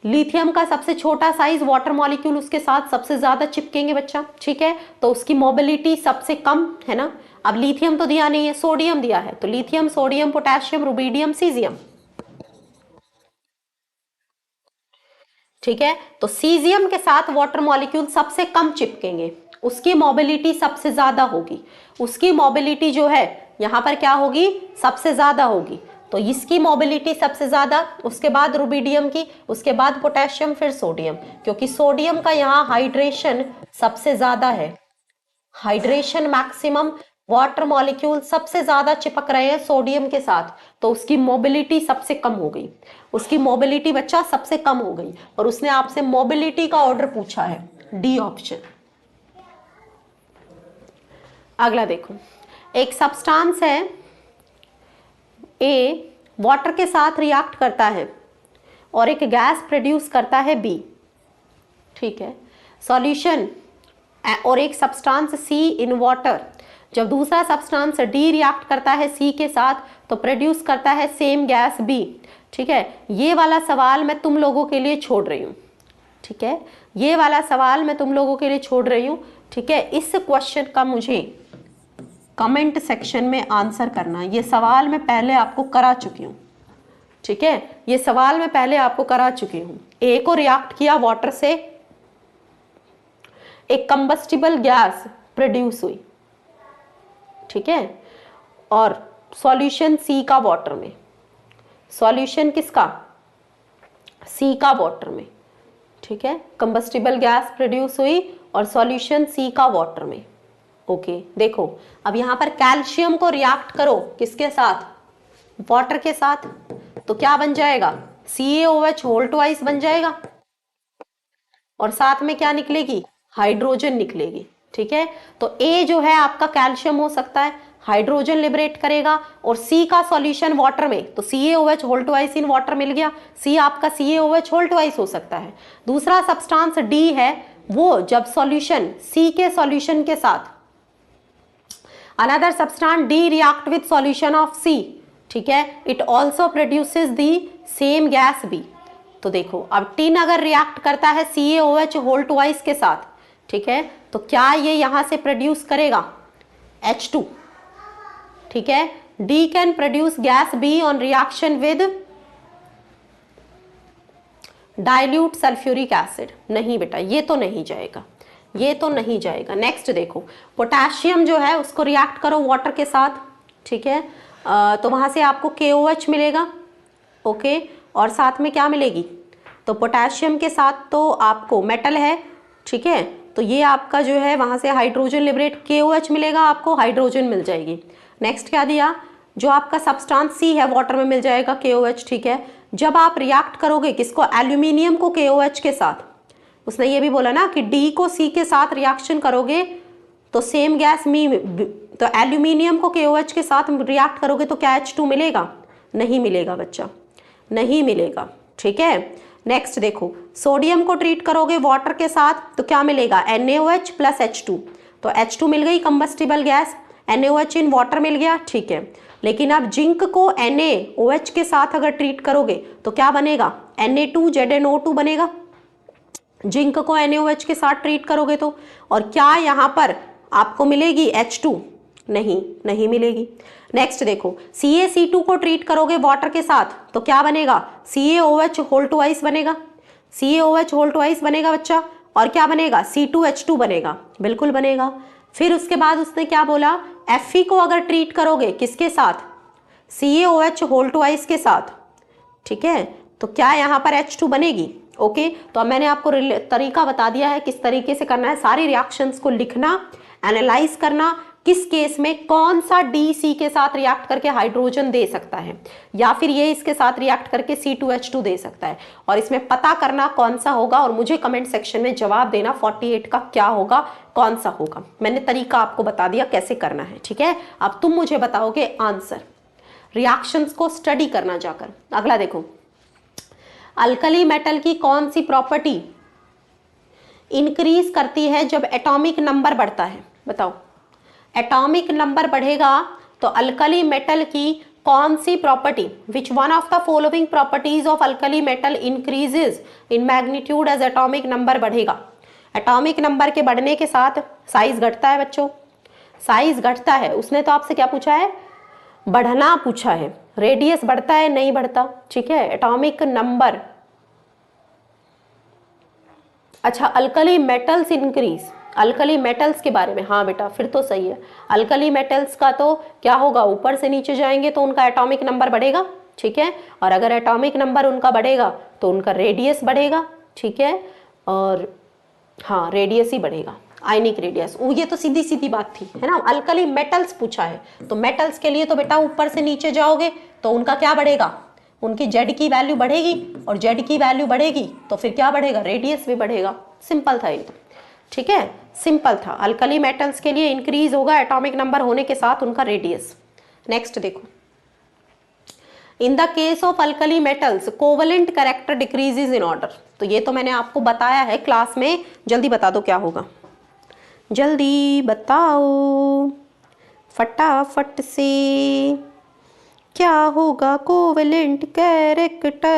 लिथियम का सबसे छोटा साइज वाटर मॉलिक्यूल उसके साथ सबसे ज्यादा चिपकेंगे बच्चा, ठीक है, तो उसकी मोबिलिटी सबसे कम, है ना। अब लिथियम तो दिया नहीं है, सोडियम दिया है, तो lithium, sodium, potassium, rubidium, caesium. ठीक है, तो सीजियम के साथ वाटर मॉलिक्यूल सबसे कम चिपकेंगे, उसकी मोबिलिटी सबसे ज्यादा होगी, उसकी मोबिलिटी जो है यहां पर क्या होगी, सबसे ज्यादा होगी। तो इसकी मोबिलिटी सबसे ज्यादा, उसके बाद रुबीडियम की, उसके बाद पोटेशियम, फिर सोडियम, क्योंकि सोडियम का यहाँ हाइड्रेशन सबसे ज्यादा है, हाइड्रेशन मैक्सिमम, वाटर मॉलिक्यूल सबसे ज्यादा चिपक रहे हैं सोडियम के साथ, तो उसकी मोबिलिटी सबसे कम हो गई, उसकी मोबिलिटी बच्चा सबसे कम हो गई, और उसने आपसे मोबिलिटी का ऑर्डर पूछा है, डी ऑप्शन। अगला देखो, एक सब्सटेंस है ए, वाटर के साथ रिएक्ट करता है और एक गैस प्रोड्यूस करता है बी। ठीक है, सॉल्यूशन, और एक सब्सटेंस सी इन वाटर, जब दूसरा सब्सटेंस डी रिएक्ट करता है सी के साथ तो प्रोड्यूस करता है सेम गैस बी। ठीक है, ये वाला सवाल मैं तुम लोगों के लिए छोड़ रही हूँ। ठीक है, ये वाला सवाल मैं तुम लोगों के लिए छोड़ रही हूँ। ठीक है, इस क्वेश्चन का मुझे कमेंट सेक्शन में आंसर करना। ये सवाल मैं पहले आपको करा चुकी हूँ। ठीक है, ये सवाल मैं पहले आपको करा चुकी हूँ। ए को रिएक्ट किया वाटर से, एक कंबस्टिबल गैस प्रोड्यूस हुई। ठीक है, और सॉल्यूशन सी का वाटर में, सॉल्यूशन किसका, सी का वाटर में। ठीक है, कंबस्टिबल गैस प्रोड्यूस हुई और सॉल्यूशन सी का वाटर में। ओके, देखो अब यहां पर कैल्शियम को रिएक्ट करो किसके साथ, वाटर के साथ, तो क्या बन जाएगा, CaOH होल ट्वाइस बन जाएगा, और साथ में क्या निकलेगी, हाइड्रोजन निकलेगी। ठीक है, तो ए जो है आपका कैल्शियम हो सकता है, हाइड्रोजन लिबरेट करेगा, और सी का सॉल्यूशन वाटर में, तो CaOH whole twice in water मिल गया, सी आपका CaOH होल ट्वाइस हो सकता है। दूसरा सब्सटेंस डी है, वो जब सॉल्यूशन सी के सॉल्यूशन के साथ another substance D react with solution of C, ठीक है, it also produces the same gas B. तो देखो अब टिन अगर रिएक्ट करता है CaOH होल ट्वाइस के साथ, ठीक है, तो क्या ये यहां से प्रोड्यूस करेगा H2। ठीक है, D can produce gas B on reaction with dilute sulphuric acid. नहीं बेटा, ये तो नहीं जाएगा, ये तो नहीं जाएगा। नेक्स्ट देखो, पोटेशियम जो है उसको रिएक्ट करो वाटर के साथ। ठीक है, तो वहां से आपको KOH मिलेगा। ओके, और साथ में क्या मिलेगी, तो पोटेशियम के साथ तो आपको मेटल है। ठीक है, तो ये आपका जो है वहां से हाइड्रोजन लिबरेट, KOH मिलेगा आपको, हाइड्रोजन मिल जाएगी। नेक्स्ट क्या दिया, जो आपका सब्सटेंस सी है वाटर में मिल जाएगा KOH। ठीक है, जब आप रिएक्ट करोगे किसको, एल्यूमिनियम को KOH के साथ, उसने ये भी बोला ना कि डी को सी के साथ रिएक्शन करोगे तो सेम गैस मी, तो एल्यूमिनियम को KOH के साथ रिएक्ट करोगे तो क्या H2 मिलेगा, नहीं मिलेगा बच्चा, नहीं मिलेगा। ठीक है, नेक्स्ट देखो, सोडियम को ट्रीट करोगे वाटर के साथ तो क्या मिलेगा, NaOH प्लस H2, तो H2 मिल गई combustible gas, NaOH in water मिल गया। ठीक है, लेकिन आप जिंक को NaOH के साथ अगर ट्रीट करोगे तो क्या बनेगा, Na2ZnO2 बनेगा, जिंक को NaOH के साथ ट्रीट करोगे तो। और क्या यहाँ पर आपको मिलेगी H2, नहीं, नहीं मिलेगी। नेक्स्ट देखो, CaC2 को ट्रीट करोगे वाटर के साथ तो क्या बनेगा, CaOH होल ट्वाइस बनेगा, CaOH होल ट्वाइस बनेगा बच्चा, और क्या बनेगा, C2H2 बनेगा, बिल्कुल बनेगा। फिर उसके बाद उसने क्या बोला, Fe को अगर ट्रीट करोगे किसके साथ, CaOH होल ट्वाइस के साथ, ठीक है, तो क्या यहाँ पर H2 बनेगी। ओके, तो अब मैंने आपको तरीका बता दिया है किस तरीके से करना है, सारी रिएक्शंस को लिखना, एनालाइज करना, किस केस में कौन सा डी सी के साथ रिएक्ट करके हाइड्रोजन दे सकता है, या फिर ये इसके साथ रिएक्ट करके C2H2 दे सकता है, और इसमें पता करना कौन सा होगा, और मुझे कमेंट सेक्शन में जवाब देना 48 का क्या होगा, कौन सा होगा। मैंने तरीका आपको बता दिया कैसे करना है। ठीक है, अब तुम मुझे बताओगे आंसर, रिएक्शंस को स्टडी करना जाकर। अगला देखो, अल्कली मेटल की कौन सी प्रॉपर्टी इंक्रीज करती है जब एटॉमिक नंबर बढ़ता है, बताओ। एटॉमिक नंबर बढ़ेगा तो अल्कली मेटल की कौन सी property, which one of the following properties of alkali metal increases in magnitude as atomic number बढ़ेगा। एटॉमिक नंबर के बढ़ने के साथ साइज घटता है बच्चों, साइज घटता है, उसने तो आपसे क्या पूछा है, बढ़ना पूछा है। रेडियस बढ़ता है, नहीं बढ़ता, ठीक है। एटॉमिक नंबर, अच्छा alkali metals increase, alkali metals के बारे में, हाँ बेटा फिर तो सही है। अल्कली मेटल्स का तो क्या होगा, ऊपर से नीचे जाएंगे तो उनका एटॉमिक नंबर बढ़ेगा, ठीक है। और अगर एटॉमिक नंबर उनका बढ़ेगा तो उनका रेडियस बढ़ेगा, ठीक है। और हाँ रेडियस ही बढ़ेगा, आयनिक रेडियस। ये तो सीधी सीधी बात थी, है ना। अल्कली मेटल्स पूछा है, तो मेटल्स के लिए तो बेटा ऊपर से नीचे जाओगे तो उनका क्या बढ़ेगा, उनकी जेड की वैल्यू बढ़ेगी, और जेड की वैल्यू बढ़ेगी तो फिर क्या बढ़ेगा, रेडियस भी बढ़ेगा। सिंपल था ये तो, ठीक है, सिंपल था। अल्कली मेटल्स के लिए इंक्रीज होगा एटॉमिक नंबर होने के साथ उनका रेडियस। नेक्स्ट देखो, in the case of alkali metals covalent character decreases in order. तो ये तो मैंने आपको बताया है क्लास में, जल्दी बता दो क्या होगा, जल्दी बताओ फटाफट से, क्या होगा कोवलेंट कैरेक्टर।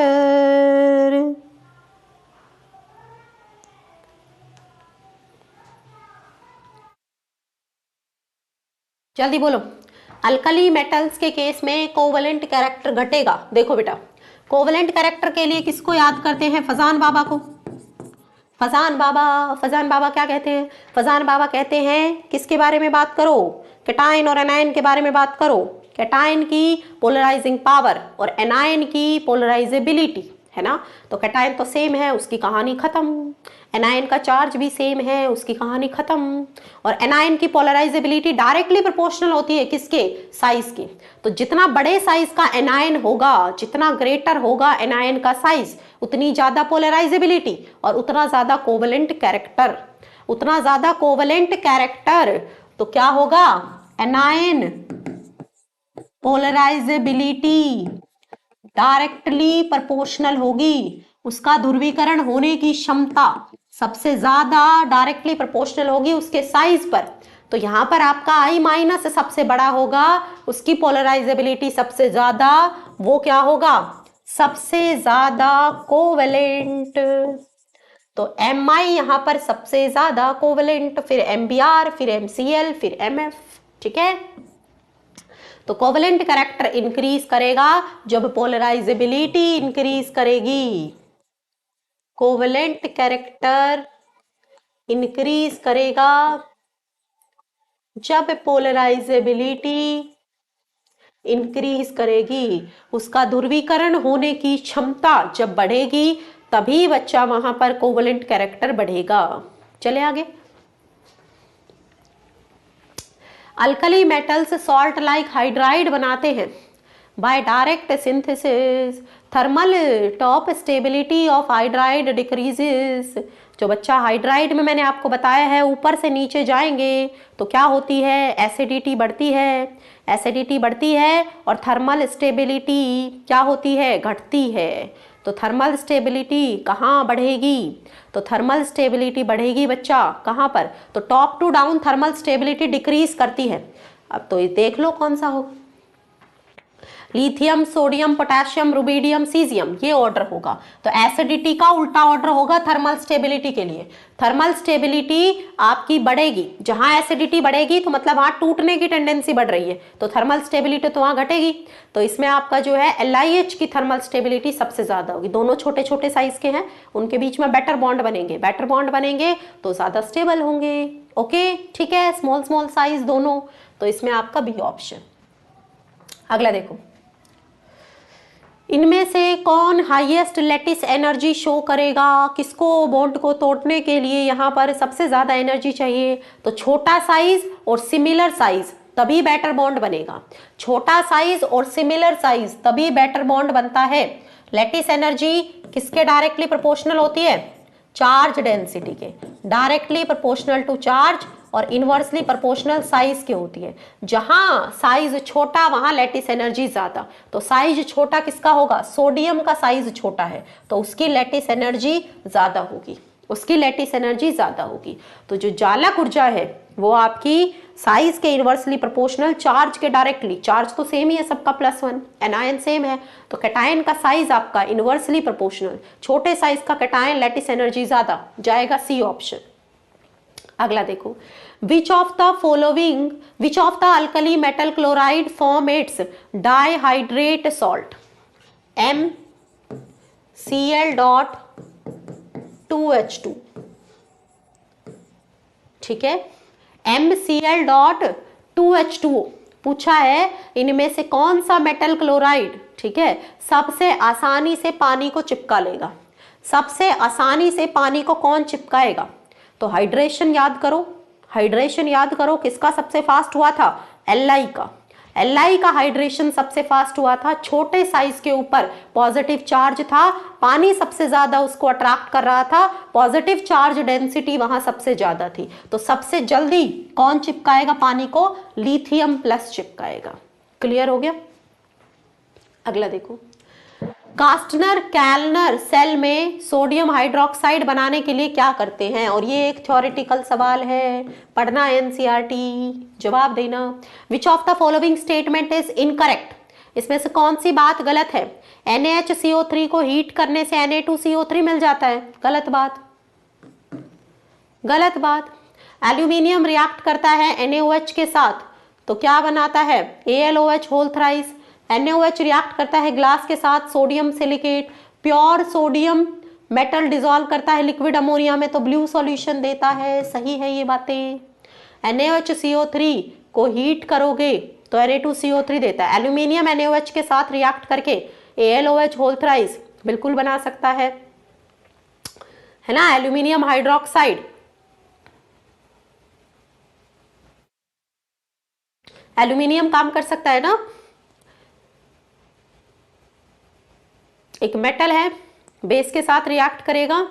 जल्दी बोलो। अल्कली मेटल्स के केस में कोवलेंट कैरेक्टर घटेगा। देखो बेटा, कोवलेंट कैरेक्टर के लिए किसको याद करते हैं, फजान बाबा को। फजान बाबा, फजान बाबा क्या कहते हैं, फजान बाबा कहते हैं किसके बारे में बात करो, कैटायन और एनायन के बारे में बात करो। कैटायन की पोलराइजिंग पावर और एनायन की पोलराइजेबिलिटी, है ना। तो कैटायन तो सेम है, उसकी कहानी खत्म। एनायन का चार्ज भी सेम है, उसकी कहानी खत्म। और एनायन की पोलराइजेबिलिटी डायरेक्टली प्रोपोर्शनल होती है किसके, साइज के। तो जितना बड़े साइज का एनायन होगा, जितना ग्रेटर होगा एनायन का साइज, उतनी ज्यादा पोलराइजेबिलिटी और उतना ज्यादा कोवलेंट कैरेक्टर, उतना ज्यादा कोवलेंट कैरेक्टर। तो क्या होगा, एनायन पोलराइजेबिलिटी डायरेक्टली प्रोपोर्शनल होगी, उसका ध्रुवीकरण होने की क्षमता सबसे ज्यादा डायरेक्टली प्रोपोर्शनल होगी उसके साइज पर। तो यहां पर आपका I माइनस सबसे बड़ा होगा, उसकी पोलराइजेबिलिटी सबसे ज्यादा, वो क्या होगा, सबसे ज्यादा कोवेलेंट। तो Mi यहां पर सबसे ज्यादा कोवेलेंट, फिर Mbr, फिर Mcl, फिर Mf, ठीक है। तो कोवेलेंट कैरेक्टर इंक्रीज करेगा जब पोलराइजेबिलिटी इंक्रीज करेगी। कोवेलेंट कैरेक्टर इंक्रीज करेगा जब पोलराइजेबिलिटी इंक्रीज करेगी, उसका ध्रुवीकरण होने की क्षमता जब बढ़ेगी तभी बच्चा वहां पर कोवेलेंट कैरेक्टर बढ़ेगा। चले आगे। Alkali metals salt like hydride बनाते हैं by direct synthesis, thermal top stability of hydride decreases. जो बच्चा हाइड्राइड में मैंने आपको बताया है, ऊपर से नीचे जाएंगे तो क्या होती है, एसिडिटी बढ़ती है, एसिडिटी बढ़ती है, और थर्मल स्टेबिलिटी क्या होती है, घटती है। तो थर्मल स्टेबिलिटी कहाँ बढ़ेगी, तो थर्मल स्टेबिलिटी बढ़ेगी बच्चा कहाँ पर, तो top to down thermal stability decrease करती है। अब तो ये देख लो कौन सा होगा, lithium, sodium, potassium, rubidium, caesium, ये ऑर्डर होगा। तो एसिडिटी का उल्टा ऑर्डर होगा थर्मल स्टेबिलिटी के लिए। थर्मल स्टेबिलिटी आपकी बढ़ेगी, जहां एसिडिटी बढ़ेगी तो मतलब वहां टूटने की टेंडेंसी बढ़ रही है, तो थर्मल स्टेबिलिटी तो वहां घटेगी। तो इसमें आपका जो है LiH की थर्मल स्टेबिलिटी सबसे ज्यादा होगी। दोनों छोटे छोटे साइज के हैं, उनके बीच में बेटर बॉन्ड बनेंगे, बेटर बॉन्ड बनेंगे तो ज्यादा स्टेबल होंगे। ओके ठीक है, स्मॉल स्मॉल साइज दोनों, तो इसमें आपका बी ऑप्शन। अगला देखो, इनमें से कौन हाईएस्ट लैटिस एनर्जी शो करेगा, किसको बॉन्ड को तोड़ने के लिए यहाँ पर सबसे ज्यादा एनर्जी चाहिए, तो छोटा साइज और सिमिलर साइज तभी बेटर बॉन्ड बनेगा। छोटा साइज और सिमिलर साइज तभी बेटर बॉन्ड बनता है। लैटिस एनर्जी किसके डायरेक्टली प्रोपोर्शनल होती है, चार्ज डेंसिटी के, डायरेक्टली प्रोपोर्शनल टू चार्ज और इनवर्सली प्रोपोर्शनल साइज की होती है। जहां साइज छोटा वहां लैटिस एनर्जी ज्यादा। तो साइज छोटा किसका होगा, सोडियम का साइज छोटा है तो उसकी लैटिस एनर्जी ज्यादा होगी, उसकी लैटिस एनर्जी ज्यादा होगी। तो जो जालक ऊर्जा है वो आपकी साइज के इनवर्सली प्रोपोर्शनल, चार्ज के डायरेक्टली, चार्ज तो सेम ही है सबका +1, एनायन सेम है, तो कैटायन का साइज आपका इनवर्सली प्रोपोर्शनल, छोटे साइज का कैटायन लैटिस एनर्जी ज्यादा, जाएगा सी ऑप्शन। अगला देखो, विच of the alkali metal chloride form it's dihydrate salt? MCl.2H2, ठीक है, MCl.2H2O पूछा है, इनमें से कौन सा मेटल क्लोराइड, ठीक है, सबसे आसानी से पानी को चिपका लेगा? सबसे आसानी से पानी को कौन चिपकाएगा? तो हाइड्रेशन याद करो, हाइड्रेशन याद करो, किसका सबसे फास्ट हुआ था? Li का। Li का हाइड्रेशन सबसे फास्ट हुआ था, छोटे साइज के ऊपर पॉजिटिव चार्ज था, पानी सबसे ज्यादा उसको अट्रैक्ट कर रहा था, पॉजिटिव चार्ज डेंसिटी वहां सबसे ज्यादा थी, तो सबसे जल्दी कौन चिपकाएगा पानी को? Lithium plus चिपकाएगा। क्लियर हो गया? अगला देखो, कास्टनर कैलनर सेल में सोडियम हाइड्रोक्साइड बनाने के लिए क्या करते हैं? और ये एक थ्योरेटिकल सवाल है, पढ़ना एनसीईआरटी, जवाब देना। विच of the following statement is incorrect? इसमें से कौन सी बात गलत है? NaHCO3 को हीट करने से Na2CO3 मिल जाता है, गलत बात, गलत बात। एल्यूमिनियम रिएक्ट करता है NaOH के साथ तो क्या बनाता है? AlOH whole thrice. NaOH react करता है ग्लास के साथ, sodium silicate, pure sodium metal dissolve करता है लिक्विड अमोनिया में तो ब्लू सॉल्यूशन देता है। सही है ये बातें। NaOHCO3 को हीट करोगे तो Na2CO3 देता है। एल्यूमिनियम NaOH के साथ रिएक्ट करके AlOH होल थ्राइस बिल्कुल बना सकता है ना? एल्यूमिनियम हाइड्रोक्साइड, एल्यूमिनियम काम कर सकता है ना, एक मेटल है, बेस के साथ रिएक्ट करेगा,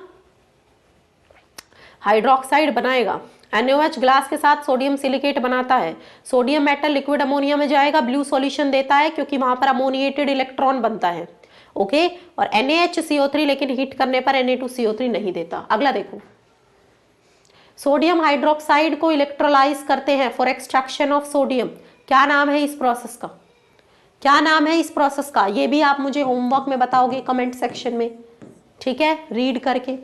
हाइड्रोक्साइड बनाएगा। NaOH ग्लास के साथ सोडियम सिलिकेट बनाता है, सोडियम मेटल लिक्विड अमोनिया में जाएगा, ब्लू सॉल्यूशन देता है क्योंकि वहां पर अमोनिएटेड इलेक्ट्रॉन बनता है। ओके, और NaHCO3 लेकिन हीट करने पर Na2CO3 नहीं देता। अगला देखो, सोडियम हाइड्रोक्साइड को इलेक्ट्रोलाइज करते हैं फॉर एक्सट्रैक्शन ऑफ सोडियम। क्या नाम है इस प्रोसेस का? क्या नाम है इस प्रोसेस का? ये भी आप मुझे होमवर्क में बताओगे कमेंट सेक्शन में, ठीक है, रीड करके।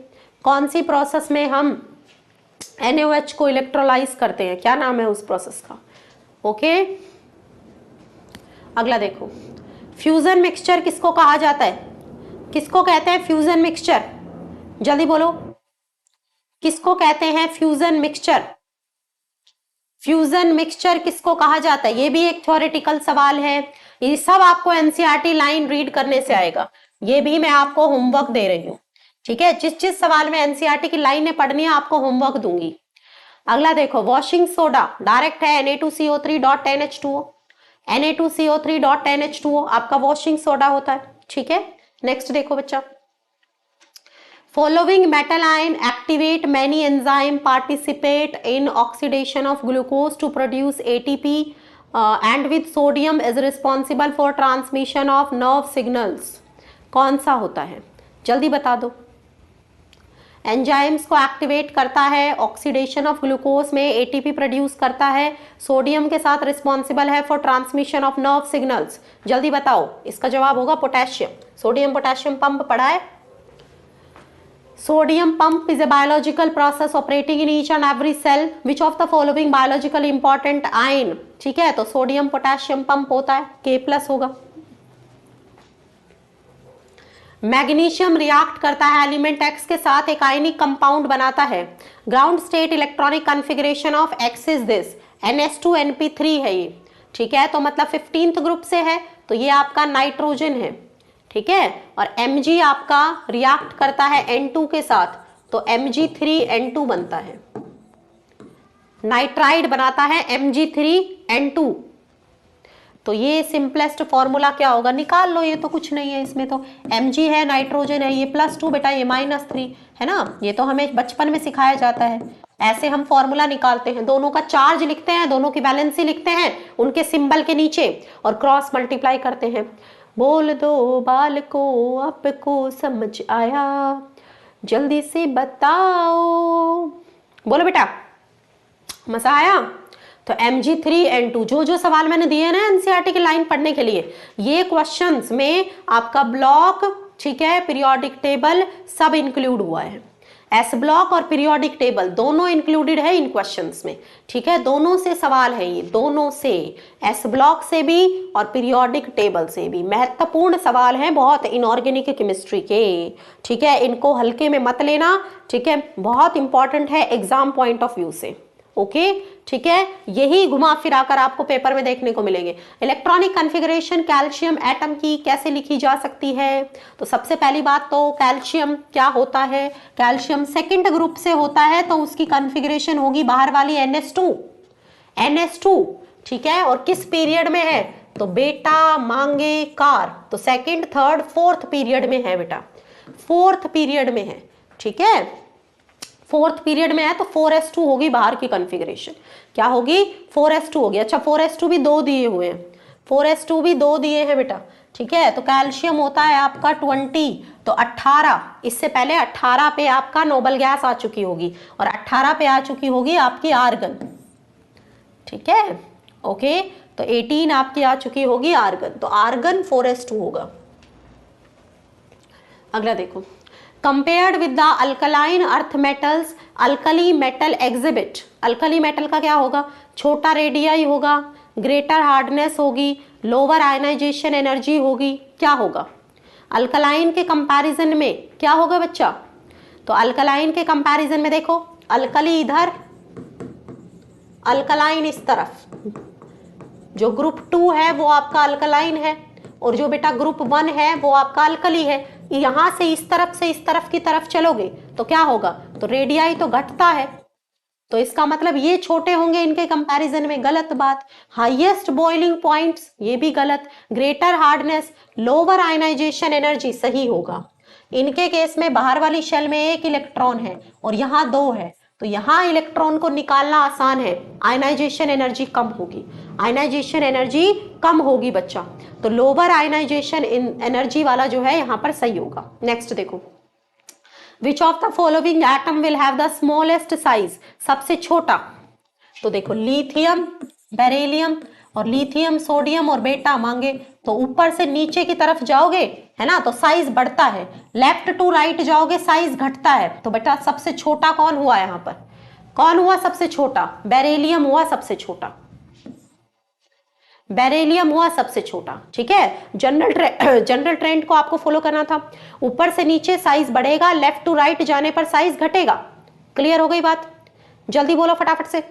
कौन सी प्रोसेस में हम NaOH को इलेक्ट्रोलाइज करते हैं, क्या नाम है उस प्रोसेस का? ओके, अगला देखो, फ्यूजन मिक्सचर किसको कहा जाता है? किसको कहते हैं फ्यूजन मिक्सचर? जल्दी बोलो, किसको कहते हैं फ्यूजन मिक्सचर? फ्यूजन मिक्सचर किसको कहा जाता है? ये भी एक थ्योरेटिकल सवाल है, ये सब आपको एनसीईआरटी लाइन रीड करने से आएगा, ये भी मैं आपको होमवर्क दे रही हूँ, ठीक है। जिस जिस सवाल में एनसीईआरटी की लाइनें पढ़नी है आपको होमवर्क दूंगी। अगला देखो, वॉशिंग सोडा डायरेक्ट है Na2CO3.10H2O, Na2CO3.10H2O आपका वॉशिंग सोडा होता है, ठीक है। नेक्स्ट देखो बच्चा, following metal ion activate many enzyme participate in oxidation of glucose to produce ATP and with sodium is responsible for transmission of nerve signals। कौन सा होता है? जल्दी बता दो। एंजाइम्स को एक्टिवेट करता है, ऑक्सीडेशन ऑफ ग्लूकोज में एटीपी प्रोड्यूस करता है, सोडियम के साथ रिस्पॉन्सिबल है for transmission of nerve signals. जल्दी बताओ, इसका जवाब होगा पोटेशियम। सोडियम पोटेशियम पंप पढ़ा है? Sodium pump is a biological process operating in each and every cell. Which of the following biological important ion? ठीक है, तो सोडियम पोटेशियम पंप होता है, K+ होगा। मैग्नीशियम रिएक्ट करता है एलिमेंट X के साथ, एक आयनिक कंपाउंड बनाता है। Ground state electronic configuration of X is this, NS2Np3 है ये, ठीक है, तो मतलब 15th ग्रुप से है, तो ये आपका नाइट्रोजन है, ठीक है। और Mg आपका रिएक्ट करता है N2 के साथ, तो Mg3N2 बनता है, नाइट्राइड बनाता है Mg3N2। तो ये सिंपलेस्ट फॉर्मूला क्या होगा, निकाल लो, ये तो कुछ नहीं है इसमें, तो Mg है, नाइट्रोजन है, ये +2 बेटा, ये -3 है ना, ये तो हमें बचपन में सिखाया जाता है। ऐसे हम फॉर्मूला निकालते हैं, दोनों का चार्ज लिखते हैं, दोनों की वैलेंसी लिखते हैं उनके सिंबल के नीचे और क्रॉस मल्टीप्लाई करते हैं। बोल दो बाल को आपको समझ आया, जल्दी से बताओ, बोलो बेटा, मजा आया? तो Mg3N2, जो सवाल मैंने दिए ना एनसीईआरटी की लाइन पढ़ने के लिए, ये क्वेश्चंस में आपका ब्लॉक, ठीक है, पीरियोडिक टेबल सब इंक्लूड हुआ है। एस ब्लॉक और पीरियोडिक टेबल दोनों इंक्लूडेड है इन क्वेश्चंस में, ठीक है, दोनों से सवाल है ये, दोनों से, एस ब्लॉक से भी और पीरियोडिक टेबल से भी महत्वपूर्ण सवाल हैं बहुत इनऑर्गेनिक केमिस्ट्री के, ठीक है, इनको हल्के में मत लेना, ठीक है, बहुत इंपॉर्टेंट है एग्जाम पॉइंट ऑफ व्यू से, ओके, ठीक है, यही घुमा फिरा कर आपको पेपर में देखने को मिलेंगे। इलेक्ट्रॉनिक कॉन्फ़िगरेशन कैल्शियम एटम की कैसे लिखी जा सकती है? तो सबसे पहली बात तो कैल्शियम क्या होता है, कैल्शियम सेकंड ग्रुप से होता है तो उसकी कॉन्फ़िगरेशन होगी बाहर वाली NH2, ठीक है, और किस पीरियड में है? तो बेटा मांगे कार, तो सेकंड थर्ड फोर्थ पीरियड में है बेटा, फोर्थ पीरियड में है, ठीक है, फोर्थ पीरियड में है तो 4s2 होगी बाहर की कॉन्फ़िगरेशन, क्या होगी? 4s2 होगी। अच्छा 4s2 भी दो दिए हुए हैं, 4s2 भी दो दिए हैं बेटा, ठीक है, तो कैल्शियम होता है आपका 20, तो 18, इससे पहले 18 पे आपका नोबल गैस आ चुकी होगी और 18 पे आ चुकी होगी आपकी आर्गन, ठीक है, ओके, तो 18 आपकी आ चुकी होगी आर्गन, तो आर्गन 4s2 होगा। अगला देखो, compared with the alkaline earth metals, alkali metal exhibit, alkali metal का क्या होगा? छोटा रेडियाई होगा, ग्रेटर हार्डनेस होगी, लोअर आयनाइजेशन एनर्जी होगी, क्या होगा? अल्कलाइन के कंपैरिजन में क्या होगा बच्चा? तो अल्कलाइन के कंपैरिजन में देखो, अल्कली इधर, अल्कलाइन इस तरफ, जो ग्रुप 2 है वो आपका अल्कलाइन है और जो बेटा ग्रुप 1 है वो आपका अल्कली है। यहां से इस तरफ से इस तरफ की तरफ चलोगे तो क्या होगा? तो रेडियाई तो घटता है, तो इसका मतलब ये छोटे होंगे इनके कंपैरिजन में, गलत बात। हाईएस्ट बॉइलिंग पॉइंट्स, ये भी गलत। Greater hardness, lower ionization energy, सही होगा। इनके केस में बाहर वाली शेल में एक इलेक्ट्रॉन है और यहाँ दो है, तो यहाँ इलेक्ट्रॉन को निकालना आसान है, आयनाइजेशन एनर्जी कम होगी, आयनाइजेशन एनर्जी कम होगी बच्चा, तो लोअर आयनाइजेशन एनर्जी वाला जो है यहाँ पर सही होगा। नेक्स्ट देखो, विच of the following atom will have the smallest size, सबसे छोटा? तो देखो लिथियम, बेरिलियम, और लिथियम, सोडियम और बेटा मांगे, तो ऊपर से नीचे की तरफ जाओगे है ना तो साइज बढ़ता है, लेफ्ट टू राइट जाओगे साइज घटता है, तो बेटा सबसे छोटा कौन हुआ यहाँ पर? कौन हुआ सबसे छोटा? बेरिलियम हुआ सबसे छोटा, बेरिलियम हुआ सबसे छोटा, ठीक है। जनरल ट्रेंड को आपको फॉलो करना था, ऊपर से नीचे साइज बढ़ेगा, लेफ्ट टू राइट जाने पर साइज घटेगा। क्लियर हो गई बात? जल्दी बोलो फटाफट से,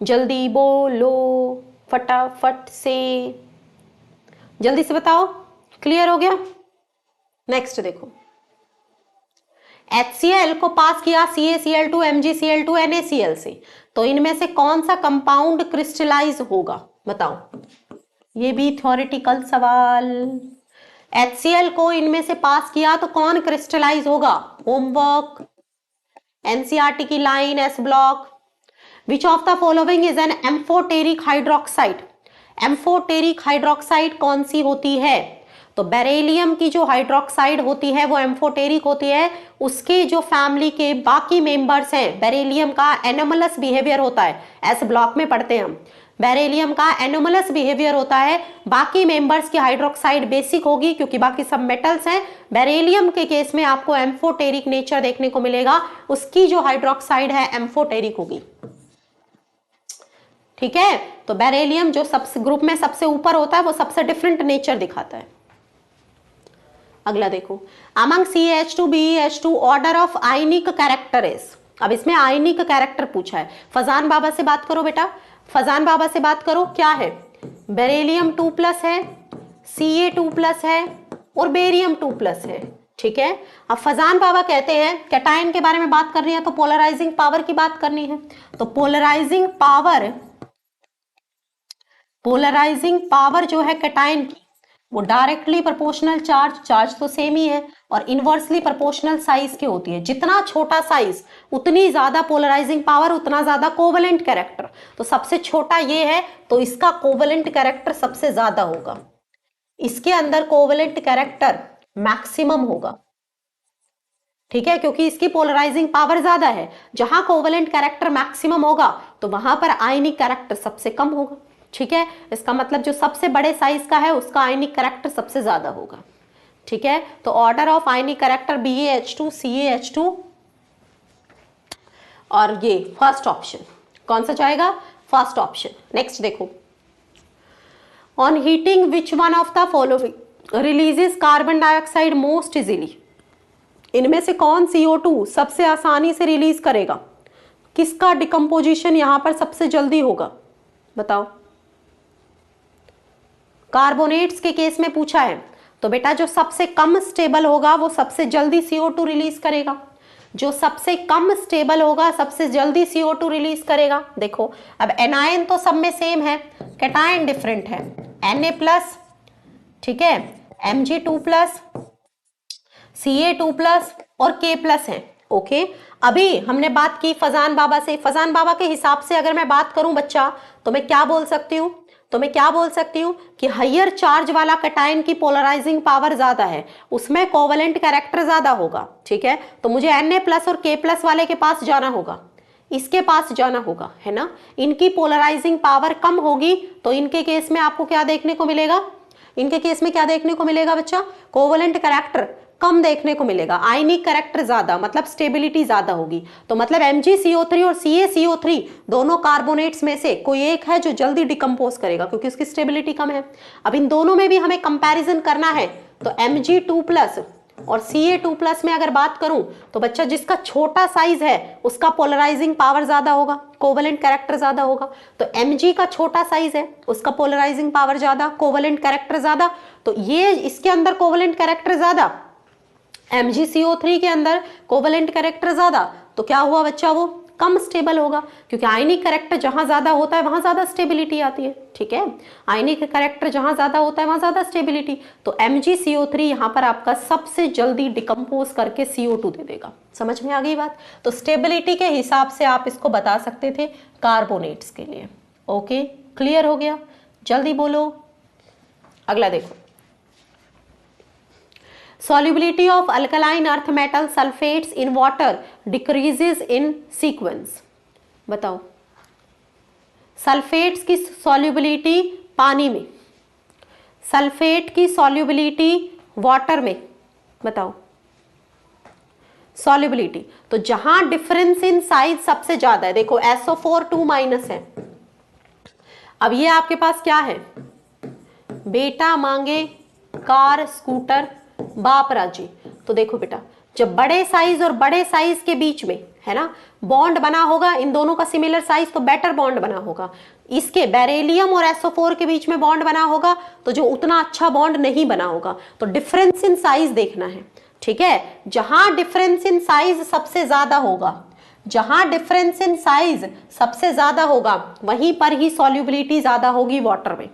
जल्दी बोलो फटाफट से, जल्दी से बताओ। क्लियर हो गया? नेक्स्ट देखो, HCl को पास किया CaCl2, MgCl2, NaCl से, तो इनमें से कौन सा कंपाउंड क्रिस्टलाइज होगा? बताओ, ये भी थ्योरेटिकल सवाल। HCl को इनमें से पास किया तो कौन क्रिस्टलाइज होगा? होमवर्क, NCERT की line, S block. Which of the following is an amphoteric hydroxide, amphoteric hydroxide कौन सी होती है? तो बेरिलियम की जो हाइड्रोक्साइड होती है वो एम्फोटेरिक होती है, उसके जो फैमिली के बाकी मेंबर्स हैं, बेरिलियम का एनोमलस बिहेवियर होता है, एस ब्लॉक में पढ़ते हैं हम, बेरिलियम का एनोमलस बिहेवियर होता है, बाकी मेंबर्स की हाइड्रोक्साइड बेसिक होगी क्योंकि बाकी सब मेटल्स हैं। बेरिलियम के केस में आपको एम्फोटेरिक नेचर देखने को मिलेगा, उसकी जो हाइड्रोक्साइड है एम्फोटेरिक होगी, ठीक है। तो बेरिलियम जो सबसे ग्रुप में सबसे ऊपर होता है वो सबसे डिफरेंट नेचर दिखाता है। अगला देखो, among CH2 BeH2 order of ionic character is, अब इसमें आयनिक कैरेक्टर पूछा है। फजान बाबा से बात करो बेटा, फजान बाबा से बात करो, क्या है? बेरिलियम 2+ है, Ca2+ है और बेरियम 2+ है, ठीक है। अब फजान बाबा कहते हैं कैटायन के बारे में बात करनी है तो पोलराइजिंग पावर की बात करनी है, तो पोलराइजिंग पावर जो है कैटायन की वो डायरेक्टली प्रोपोर्शनल चार्ज तो सेम ही है और इनवर्सली प्रोपोर्शनल साइज की होती है। जितना छोटा साइज उतनी ज्यादा पोलराइजिंग पावर, उतना ज्यादा कोवेलेंट कैरेक्टर। तो सबसे छोटा ये है तो इसका कोवेलेंट कैरेक्टर सबसे ज्यादा होगा, इसके अंदर कोवेलेंट कैरेक्टर मैक्सिमम होगा, ठीक है, क्योंकि इसकी पोलराइजिंग पावर ज्यादा है। जहां कोवेलेंट कैरेक्टर मैक्सिमम होगा तो वहां पर आयनिक कैरेक्टर सबसे कम होगा, ठीक है। इसका मतलब जो सबसे बड़े साइज का है उसका आयनिक कैरेक्टर सबसे ज्यादा होगा, ठीक है। तो order of ionic character BaH2 CaH2, और ये फर्स्ट ऑप्शन कौन सा जाएगा, फर्स्ट ऑप्शन। नेक्स्ट देखो, on heating which one of the following releases carbon dioxide most easily, इनमें से कौन CO2 सबसे आसानी से रिलीज करेगा, किसका डिकम्पोजिशन यहां पर सबसे जल्दी होगा, बताओ। कार्बोनेट्स के केस में पूछा है, तो बेटा जो सबसे कम स्टेबल होगा वो सबसे जल्दी CO2 रिलीज करेगा, जो सबसे कम स्टेबल होगा सबसे जल्दी CO2 रिलीज करेगा। देखो अब एनायन तो सब में सेम है, कैटायन डिफरेंट है, Na+, ठीक है, Mg2+, Ca2+ और K+ है। ओके, अभी हमने बात की फजान बाबा से, फजान बाबा के हिसाब से अगर मैं बात करूं बच्चा, तो मैं क्या बोल सकती हूँ, कि हायर चार्ज वाला कैटायन की पोलराइजिंग पावर ज्यादा है, उसमें कोवेलेंट कैरेक्टर ज्यादा होगा, ठीक है। तो मुझे Na+ और K+ वाले के पास जाना होगा, इसके पास जाना होगा, है ना। इनकी पोलराइजिंग पावर कम होगी, तो इनके केस में आपको क्या देखने को मिलेगा, इनके केस में क्या देखने को मिलेगा बच्चा, कोवेलेंट कैरेक्टर कम देखने को मिलेगा, आयनिक कैरेक्टर ज्यादा, मतलब स्टेबिलिटी ज्यादा होगी। तो मतलब MgCO3 और CaCO3 दोनों कार्बोनेट्स में से कोई एक है जो जल्दी डिकम्पोज करेगा, क्योंकि उसकी स्टेबिलिटी कम है। अब इन दोनों में भी हमें कंपैरिजन करना है, तो Mg2+ और Ca2+ में अगर बात करूं, तो बच्चा जिसका छोटा साइज है उसका पोलराइजिंग पावर ज्यादा होगा, कोवेलेंट कैरेक्टर ज्यादा होगा। तो Mg का छोटा साइज है, उसका पोलराइजिंग पावर ज्यादा, कोवेलेंट कैरेक्टर ज्यादा, तो ये इसके अंदर कोवेलेंट कैरेक्टर ज्यादा, MgCO3 के अंदर कोवेलेंट कैरेक्टर ज्यादा, तो क्या हुआ बच्चा, वो कम स्टेबल होगा, क्योंकि आयनिक कैरेक्टर जहां ज्यादा होता है वहां ज्यादा स्टेबिलिटी आती है, ठीक है। आयनिक कैरेक्टर जहां ज्यादा होता है वहां ज्यादा स्टेबिलिटी, तो MgCO3 यहां पर आपका सबसे जल्दी डिकम्पोज करके CO2 दे देगा। समझ में आ गई बात। तो स्टेबिलिटी के हिसाब से आप इसको बता सकते थे कार्बोनेट्स के लिए। ओके, क्लियर हो गया, जल्दी बोलो। अगला देखो, solubility of alkaline earth metal sulfates in water decreases in sequence। बताओ, सल्फेट्स की सॉल्युबिलिटी पानी में, सल्फेट की सॉल्युबिलिटी वाटर में, बताओ सॉल्युबिलिटी। तो जहां डिफरेंस इन साइज सबसे ज्यादा है, देखो SO4 2- है। अब ये आपके पास क्या है, बेटा मांगे कार स्कूटर बाप राजी। तो देखो बेटा, जब बड़े साइज और बड़े साइज के बीच में, है ना, बॉन्ड बना होगा, इन दोनों का सिमिलर साइज, तो बेटर बॉन्ड बना होगा। इसके बेरिलियम और SO4 के बीच में बॉन्ड बना होगा, तो जो उतना अच्छा बॉन्ड नहीं बना होगा। तो डिफरेंस इन साइज देखना है, ठीक है। जहां डिफरेंस इन साइज सबसे ज्यादा होगा, जहां डिफरेंस इन साइज सबसे ज्यादा होगा, वहीं पर ही सॉल्युबिलिटी ज्यादा होगी वाटर में,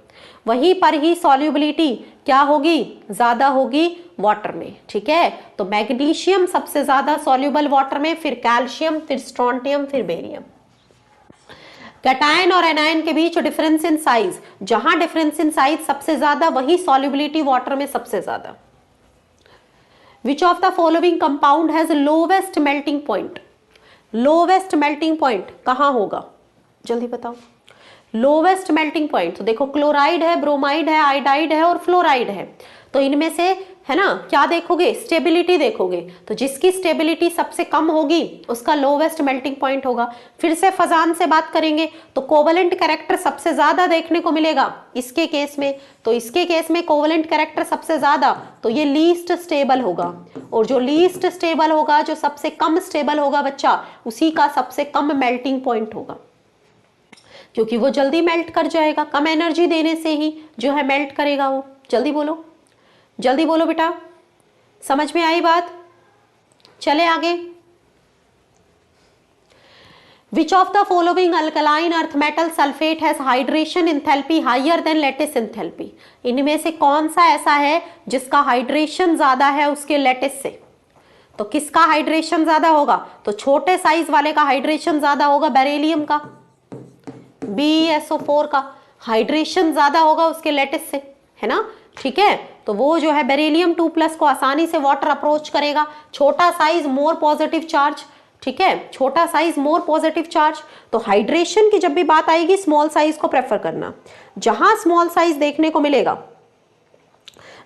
वहीं पर ही सॉल्युबिलिटी क्या होगी, ज्यादा होगी वाटर में, ठीक है। तो मैग्नीशियम सबसे ज्यादा सॉल्युबल वाटर में, फिर कैल्शियम, फिर स्ट्रोंटियम, फिर बेरियम। कैटायन और एनायन के बीच डिफरेंस इन साइज, जहां डिफरेंस इन साइज सबसे ज्यादा, वही सॉल्युबिलिटी वाटर में सबसे ज्यादा। विच of the following compound has lowest melting point, lowest melting point कहां होगा, जल्दी बताओ। लोवेस्ट मेल्टिंग पॉइंट, तो देखो क्लोराइड है, ब्रोमाइड है, आयोडाइड है और फ्लोराइड है। तो इनमें से, है ना, क्या देखोगे, स्टेबिलिटी देखोगे। तो जिसकी स्टेबिलिटी सबसे कम होगी उसका लोवेस्ट मेल्टिंग पॉइंट होगा। फिर से फजान से बात करेंगे, तो कोवेलेंट कैरेक्टर सबसे ज्यादा देखने को मिलेगा इसके केस में। तो इसके केस में कोवेलेंट कैरेक्टर सबसे ज्यादा, तो ये लीस्ट स्टेबल होगा। और जो लीस्ट स्टेबल होगा, जो सबसे कम स्टेबल होगा बच्चा, उसी का सबसे कम मेल्टिंग पॉइंट होगा, क्योंकि वो जल्दी मेल्ट कर जाएगा, कम एनर्जी देने से ही जो है मेल्ट करेगा वो। जल्दी बोलो, जल्दी बोलो बेटा, समझ में आई बात। चले आगे। Which of the following alkaline earth metal sulphate has hydration enthalpy higher than lattice enthalpy, इनमें से कौन सा ऐसा है जिसका हाइड्रेशन ज्यादा है उसके लैटिस से। तो किसका हाइड्रेशन ज्यादा होगा, तो छोटे साइज वाले का हाइड्रेशन ज्यादा होगा, बेरिलियम का, BeSO4 का हाइड्रेशन ज्यादा होगा उसके लैटिस से, है ना, ठीक है। तो वो जो है बेरिलियम 2+ को आसानी से वाटर अप्रोच करेगा। छोटा साइज मोर पॉजिटिव चार्ज, ठीक है, छोटा साइज मोर पॉजिटिव चार्ज। तो हाइड्रेशन की जब भी बात आएगी स्मॉल साइज को प्रेफर करना। जहां स्मॉल साइज देखने को मिलेगा,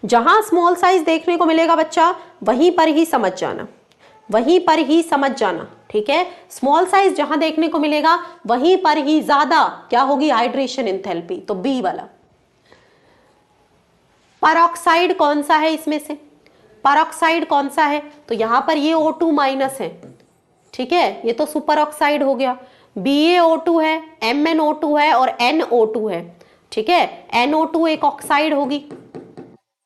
जहां स्मॉल साइज देखने को मिलेगा बच्चा, वहीं पर ही समझ जाना, वहीं पर ही समझ जाना, ठीक है। स्मॉल साइज जहां देखने को मिलेगा वहीं पर ही ज्यादा क्या होगी, हाइड्रेशन एंथैल्पी, तो बी वाला। परऑक्साइड कौन सा है इसमें से, परऑक्साइड कौन सा है, तो यहां पर ये O2 माइनस है, ठीक है, ये तो सुपर ऑक्साइड हो गया। BaO2 है, MnO2 है और NO2 है, ठीक है। NO2 एक ऑक्साइड होगी,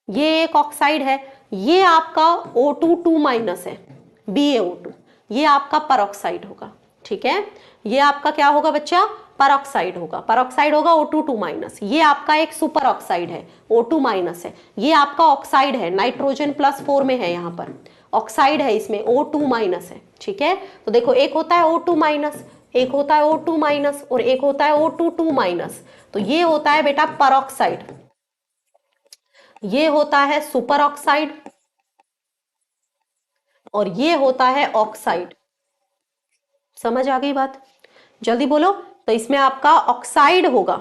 ये एक ऑक्साइड है, ये आपका O2 माइनस है, BaO2, ये आपका परऑक्साइड होगा, ठीक है। ये आपका क्या होगा बच्चा, परऑक्साइड होगा, परऑक्साइड होगा O2 माइनस। ये आपका एक सुपर ऑक्साइड है, O2 माइनस है। ये आपका ऑक्साइड है, नाइट्रोजन +4 में है, यहाँ पर ऑक्साइड है, इसमें O2 माइनस है, ठीक है। तो देखो एक होता है O2 माइनस, एक होता है O2 माइनस और एक होता है O2 माइनस। तो ये होता है बेटा परऑक्साइड, ये होता है सुपर ऑक्साइड और ये होता है ऑक्साइड। समझ आ गई बात, जल्दी बोलो। तो इसमें आपका ऑक्साइड होगा,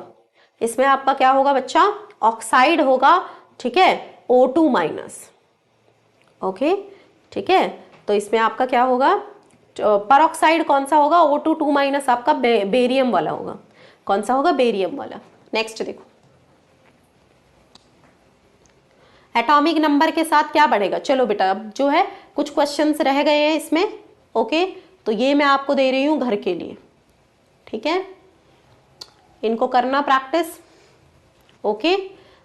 इसमें आपका क्या होगा बच्चा, ऑक्साइड होगा, ठीक है, O2 माइनस, ओके, ठीक है। तो इसमें आपका क्या होगा, परऑक्साइड कौन सा होगा, O2 माइनस आपका बेरियम वाला होगा। कौन सा होगा, बेरियम वाला। नेक्स्ट देखो, एटॉमिक नंबर के साथ क्या बढ़ेगा। चलो बेटा अब जो है कुछ क्वेश्चंस रह गए हैं इसमें, ओके, तो ये मैं आपको दे रही हूं घर के लिए, ठीक है, इनको करना प्रैक्टिस, ओके।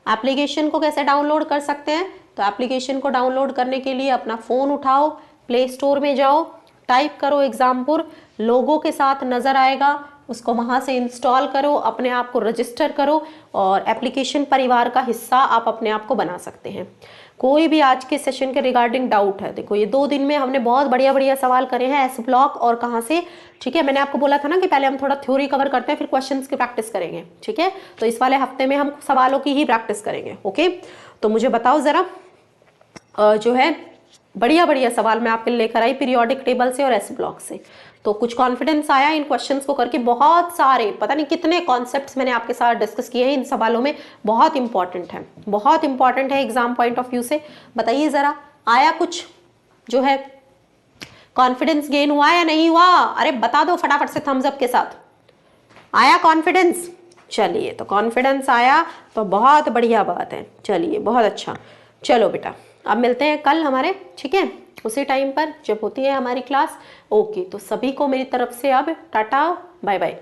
एप्लीकेशन को कैसे डाउनलोड कर सकते हैं, तो एप्लीकेशन को डाउनलोड करने के लिए अपना फोन उठाओ, प्ले स्टोर में जाओ, टाइप करो एग्जामपुर, लोगो के साथ नजर आएगा, उसको वहां से इंस्टॉल करो, अपने आप को रजिस्टर करो और एप्लीकेशन परिवार का हिस्सा आप अपने आप को बना सकते हैं। कोई भी आज के सेशन के रिगार्डिंग डाउट है, देखो ये 2 दिन में हमने बहुत बढ़िया बढ़िया सवाल करे हैं, एस ब्लॉक और कहाँ से, ठीक है। मैंने आपको बोला था ना कि पहले हम थोड़ा थ्योरी कवर करते हैं, फिर क्वेश्चंस की प्रैक्टिस करेंगे, ठीक है। तो इस वाले हफ्ते में हम सवालों की ही प्रैक्टिस करेंगे, ओके। तो मुझे बताओ जरा, जो है बढ़िया बढ़िया सवाल मैं आपके लिए लेकर आई पीरियोडिक टेबल से और एस ब्लॉक से। तो कुछ कॉन्फिडेंस आया इन क्वेश्चंस को करके, बहुत सारे पता नहीं कितने कॉन्सेप्ट्स मैंने आपके साथ डिस्कस किए हैं इन सवालों में, बहुत इंपॉर्टेंट है, बहुत इंपॉर्टेंट है एग्जाम पॉइंट ऑफ व्यू से। बताइए जरा, आया कुछ जो है कॉन्फिडेंस गेन हुआ या नहीं हुआ, अरे बता दो फटाफट से थम्स अप के साथ, आया कॉन्फिडेंस। चलिए तो कॉन्फिडेंस आया तो बहुत बढ़िया बात है, चलिए बहुत अच्छा। चलो बेटा अब मिलते हैं कल हमारे, ठीक है, उसी टाइम पर जब होती है हमारी क्लास, ओके। तो सभी को मेरी तरफ से अब टाटा बाय बाय।